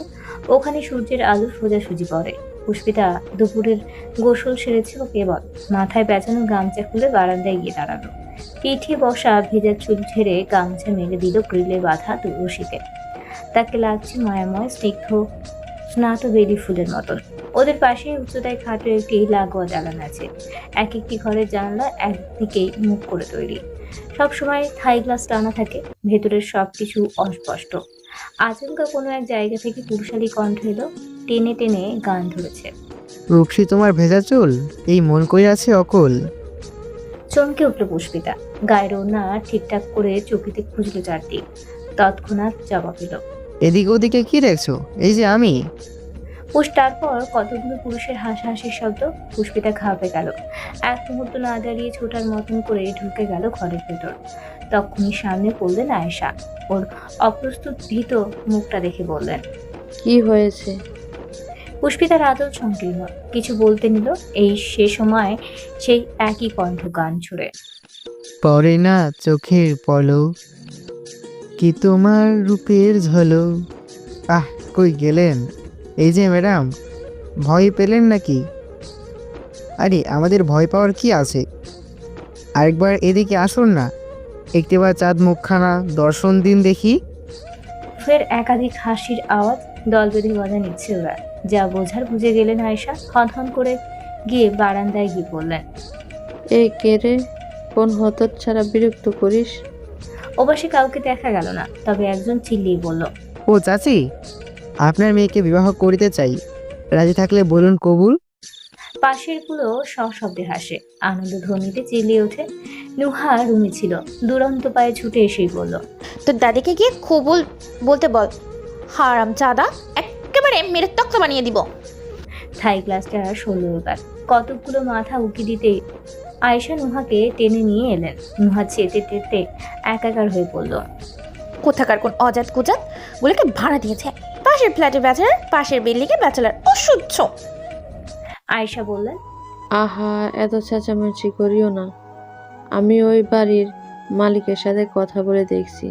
ওখানে সূর্যের আলো সোজাসুজি পড়ে। পুষ্পিতা দুপুরের গোসল সেরেছে ও কেবল মাথায় পেঁচানো গামছা খুলে বারান্দায় গিয়ে দাঁড়ালো। পিঠে বসা ভেজা চুল ঝেড়ে গামছা মেলে দিল গ্রিলে বাঁধা রশিতে। তাকে লাগছে মায়াময় স্নিগ্ধ স্নাত বেলি ফুলের মতন। ওদের পাশে উচ্চতায় খাটো একটি লাগোয়া দালান আছে। এক একটি ঘরের জানলা একদিকেই মুখ করে তৈরি। সবসময় থাই গ্লাস টানা থাকে, ভেতরের সবকিছু অস্পষ্ট। আচমকা কোনো এক জায়গা থেকে পুরুষালী কণ্ঠ এলো, টেনে টেনে গান ধরেছে। রূপসী তোমার ভেজা চুল, এই মন কই আছে অকল। চমকে উঠল পুষ্পিতা। গায়ের ওড়না ঠিকঠাক করে চকিতে খুঁজলো চারদিক। তৎক্ষণাৎ জবাব এলো, এদিক ওদিকে কি দেখছো? এই যে আমি। তারপর কতগুলো পুরুষের হাসাহাসির শব্দ। পুষ্পিতা ঘাবড়ে গেল। এক মুহূর্ত না দাঁড়িয়ে ছোটার মতন করে ঢুকে গেল ঘরের ভেতর। তখনই সামনে পড়লেন আয়েশা। ওর অপ্রস্তুত ভীত মুখটা দেখে বললেন, কি হয়েছে? পুষ্পিতার আদল সংকীর্ণ, কিছু বলতে নিল, এই সে সময় সেই একই কণ্ঠ গান ছুড়ে, পরে না চোখের পলক, কি তোমার রূপের ঝলক। আহ, কই গেলেন? এই যে ম্যাডাম, ভয় পেলেন নাকি? আরে আমাদের ভয় পাওয়ার কি আছে? আরেকবার এদিকে আসুন না, একটিবার চাঁদ মুখখানা দর্শন দিন দেখি। ফের একাধিক হাসির আওয়াজ। দল বেঁধে মজা নিচ্ছে ওরা। যা বোঝার বুঝে গেলেন আয়েশা। হন করে গিয়ে বারান্দায় গিয়ে বললেন, এই কে রে? কোন হতত ছাড়া বিরক্ত করিস? ওপাশে কাউকে দেখা গেল না, তবে একজন চিল্লিয়ে বলল, ও চাচি, আপনার মেয়েকে বিবাহ করিতে চাই, রাজি থাকলে বলুন কবুল। পাশের গুলো সশব্দে হাসে, আনন্দ ধ্বনিতে চিল্লিয়ে ওঠে। নুহা রুমে ছিল, দুরন্ত পায়ে ছুটে এসেই বলল, তোর দাদিকে গিয়ে কবুল বলতে বল। হারাম চাদা, একেবারে মেরে তক্তা বানিয়ে দিব। থাই গ্লাসটা সরল এবার। কতকগুলো মাথা উকি দিতে আয়েশা নুহাকে টেনে নিয়ে এলেন। নুহা চেতে টেতে একাকার হয়ে পড়ল। কোথাকার কোন অজাত কুজাত গুলোকে ভাড়া দিয়েছে, পাশের ফ্ল্যাটে ব্যাচেলার, পাশের বিল্ডিংয়ে ব্যাচেলার, অসহ্য। আয়েশা বললেন, আহা, এত চেঁচামেচি করিও না। আমি ওই বাড়ির মালিকের সাথে কথা বলে দেখছি,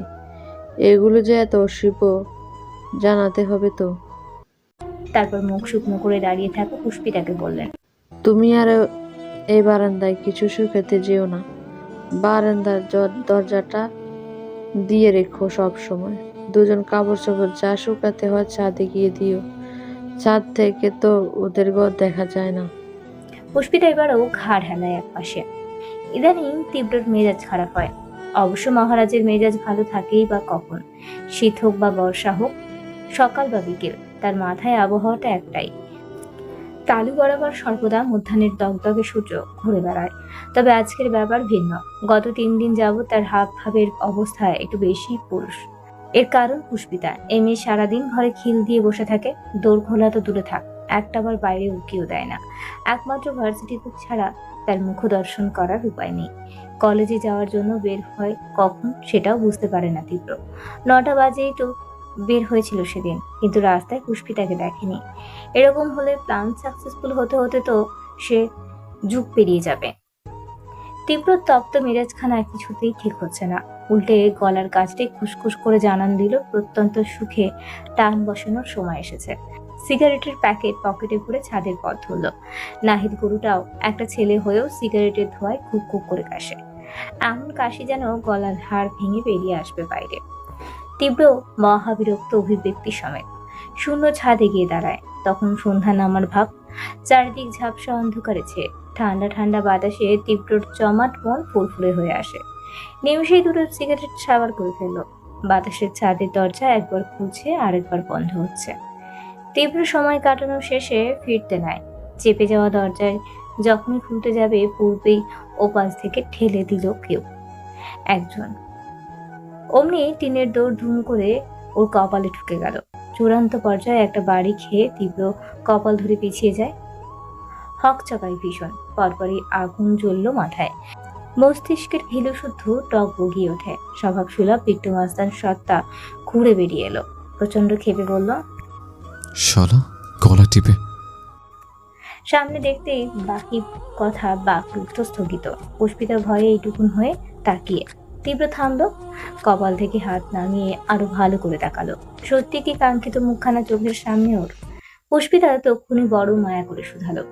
এগুলো যে এত শিল্প জানাতে হবে তো। তারপর মুখ শুকনো করে দাঁড়িয়ে থাকা পুষ্পিতাকে বললেন, তুমি আর এই বারান্দায় কিছু শুকাতে যেও না, বারান্দার দরজাটা দিয়ে রেখো সব সময়। দুজন কাপড় চোপড় যা শুকাতে হয় ছাদে গিয়ে দিও, ছাদ থেকে তো ওদের ঘর দেখা যায় না। পুষ্পিতা এবারও ঘাড় হেলায় এক পাশে। ইদানিং তীব্রর মেজাজ খারাপ হয়। অবশ্য মহারাজের মেজাজ ভালো থাকেই বা কখন, শীত হোক বা বর্ষা হোক, সকাল বা বিকেল, তার মাথায় আবহাওয়াটা একটাই। তালু বরাবর সর্বদা মধ্যাহ্নের দগদগে সূর্য ঘুরে বেড়ায়। তবে আজকের ব্যাপার ভিন্ন। গত 3 দিন যাবৎ তার হাব ভাবের অবস্থায় একটু বেশি পুরুষ। এর কারণ পুষ্পিতা। এই মেয়ে সারাদিন ঘরে খিল দিয়ে বসে থাকে, দোর খোলা তো দূরে থাক, একটাবার বাইরে উকিও দেয় না। একমাত্র ভার্সিটিতে ছাড়া তার মুখ দর্শন করার উপায় নেই। কলেজে যাওয়ার জন্য বের হয় কখন সেটাও বুঝতে পারে না তীব্র। 9টা বাজেই তো বের হয়েছিল সেদিন, কিন্তু রাস্তায় পুষ্পিতাকে দেখেনি। এরকম হলে প্ল্যান সাকসেসফুল হতে হতে তো সে যুগ পেরিয়ে যাবে। তীব্র তপ্ত মেজাজখানা কিছুতেই ঠিক হচ্ছে না। উল্টে গলার কাছটাই খুসখুস করে জানান দিল প্রত্যন্ত সুখে টান বসানোর সময় এসেছে। সিগারেটের প্যাকেট পকেটে পুরে ছাদের পথ ধরল। নাহিদ গরুটাও একটা ছেলে হয়েও সিগারেটের ধোঁয়ায় খুব খুব করে কাশে। এমন কাশি যেন গলার হাড় ভেঙে বেরিয়ে আসবে বাইরে। তীব্র মহাবিরক্ত অভিব্যক্তি সমেত শূন্য ছাদে গিয়ে দাঁড়ায়। তখন সন্ধ্যা নামার ভাব, চারিদিক ঝাপসা অন্ধকারে ছেয়ে। ঠান্ডা ঠান্ডা বাতাসে তীব্রর জমাট মন ফুরফুরে হয়ে আসে। নিমিষেই দুটো সিগারেট সাবার করে ফেলল। বাতাসের ছাদের দরজা একবার খুলছে, আরেকবার বন্ধ হচ্ছে। তীব্র সময় কাটানো শেষে ফিরতে নাই। চেপে যাওয়া দরজায় যখনই খুলতে যাবে, পূর্বেই ওপাশ থেকে ঠেলে দিল কেউ একজন। অমনি টিনের দৌড় ধুম করে ওর কপালে ঢুকে গেল। চূড়ান্ত পর্যায়ে একটা বাড়ি খেয়ে তীব্র কপাল ধরে পিছিয়ে যায়। হকচকায় ভীষণ, পরপরই আগুন জ্বলল মাথায়। মস্তিষ্কের ঘিলু শুদ্ধ টক বগিয়ে ওঠে। স্বভাব সুলভ বিট্টু মাস্তান সত্তা ঘুরে বেরিয়ে এলো। প্রচন্ড ক্ষেপে বলল, শালা, গলা টিপে। সামনে দেখতেই বাকি কথা বাকরুদ্ধ স্থগিত। পুষ্পিতা ভয়ে এইটুকুন হয়ে তাকিয়ে। তীব্র থামল, কপাল থেকে হাত নামিয়ে আরো ভালো করে তাকালো। সত্যি কি কাঙ্ক্ষিত মুখখানা চোখের সামনে ওর? পুষ্পিতা তক্ষুনি বড় মায়া করে শুধালো,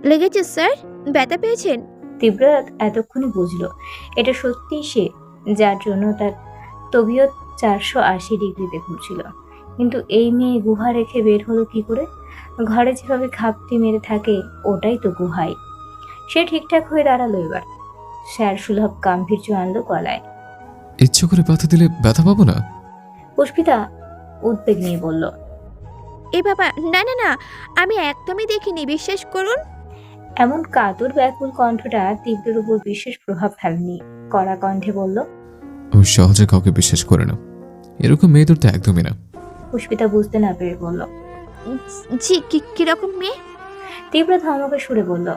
লেগেছে স্যার? ব্যথা পেয়েছেন? তীব্র এতক্ষণই বুঝলো এটা সত্যিই সে, যার জন্য তার তবিয়ত 480 ডিগ্রিতে ঘুরছিল। কিন্তু এই মেয়ে গুহা রেখে বের হলো কি করে? ঘরে যেভাবে খাপটি মেরে থাকে ওটাই তো গুহাই। সে ঠিকঠাক হয়ে দাঁড়ালো এবার। স্যার সুলভ গাম্ভীর্য আনলো গলায়। ইচ্ছে করে ব্যথা দিলে ব্যথা পাবো না? পুষ্পিতা উদ্বেগ নিয়ে বলল, এ বাবা, না না না, আমি একদমই দেখিনি, বিশ্বাস করুন। এমন কাতর ব্যাকুল কণ্ঠটা তীব্রের উপর বিশেষ প্রভাব ফেলেনি। কড়া কণ্ঠে বলল, আমি সহজে কাউকে বিশ্বাস করে না, এরকম মেয়েদের তো একদমই না। পুষ্পিতা বুঝতে না পেরে বলল, জি, কিরকম মেয়ে? তীব্র ধমকে সুরে বলল,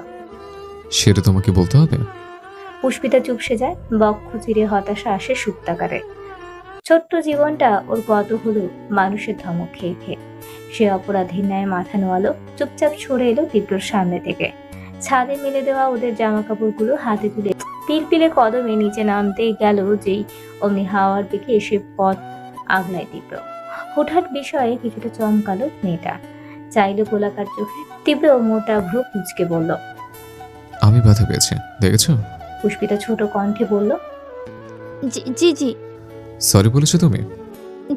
সেটা তোমাকে বলতে হবে? পুষ্পিতা চুপসে যায়। বক্ষ চিরে হতাশা আসে সুপ্তাকারে। ছোট্ট জীবনটা ওর গত হলো মানুষের ধমক খেয়ে খেয়ে। সে অপরাধীর ন্যায় মাথা নোয়ালো, চুপচাপ সরে এলো তীব্রর সামনে থেকে। ছাদে মেলে দেওয়া ওদের জামা কাপড়গুলো হাতে তুলে পিলপিলে কদমে নিচে নামতেই গেল, যেই অমনি হাওয়ার দিকে এসে পথ আগলায় তীব্র। হুটহাট বিষয়ে কিছুটা চমকালো মেয়েটা। চাইলো গোলাকার চোখে। তীব্র মোটা ভ্রু কুঁচকে বলল, আমি ব্যথা পেয়েছি, দেখেছো? পুষ্পিতা ছোট কণ্ঠে বলল, জি জি। সরি বলেছো তুমি?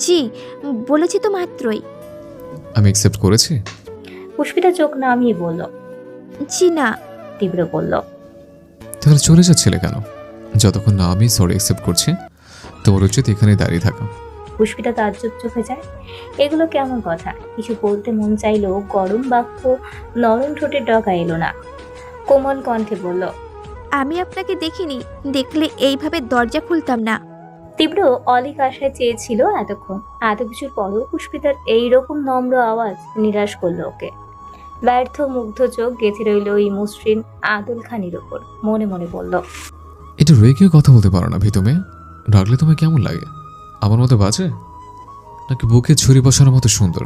জি, বলেছি তো মাত্রই। আমি অ্যাকসেপ্ট করেছি। পুষ্পিতা চোখ নামিয়ে বলল, জি না। তীব্র বলল, তাহলে চলে যাচ্ছিলে কেন? যতক্ষণ না আমি সরি অ্যাকসেপ্ট করছি, তোমার উচিত এখানে দাঁড়িয়ে থাকা। পুষ্পিতা তাজ্জব চোখে যায়। এগুলো কেমন কথা? কিছু বলতে মন চাইলেও গরম বাক্য নরম ঠোঁটের ডগা এলো না। কোমল কণ্ঠে বলল, আমি আপনাকে দেখিনি, দেখলে এইভাবে দরজা খুলতাম না। তীব্র অলিক আশায় চেয়েছিল এতক্ষণ। এত কিছুর পরেও পুষ্পিতার এইরকম নম্র আওয়াজ নিরাশ করলো ওকে। ব্যর্থ মুগ্ধ চোখ গেঁথে রইল ওই মসৃণ আদল খানির ওপর। মনে মনে বলল, একটু রেখেও কথা বলতে পারো না ভিতু মেয়ে? রাখলে তোমায় কেমন লাগে? আমার মতো বাজে নাকি বুকে ছুরি বসানোর মতো সুন্দর?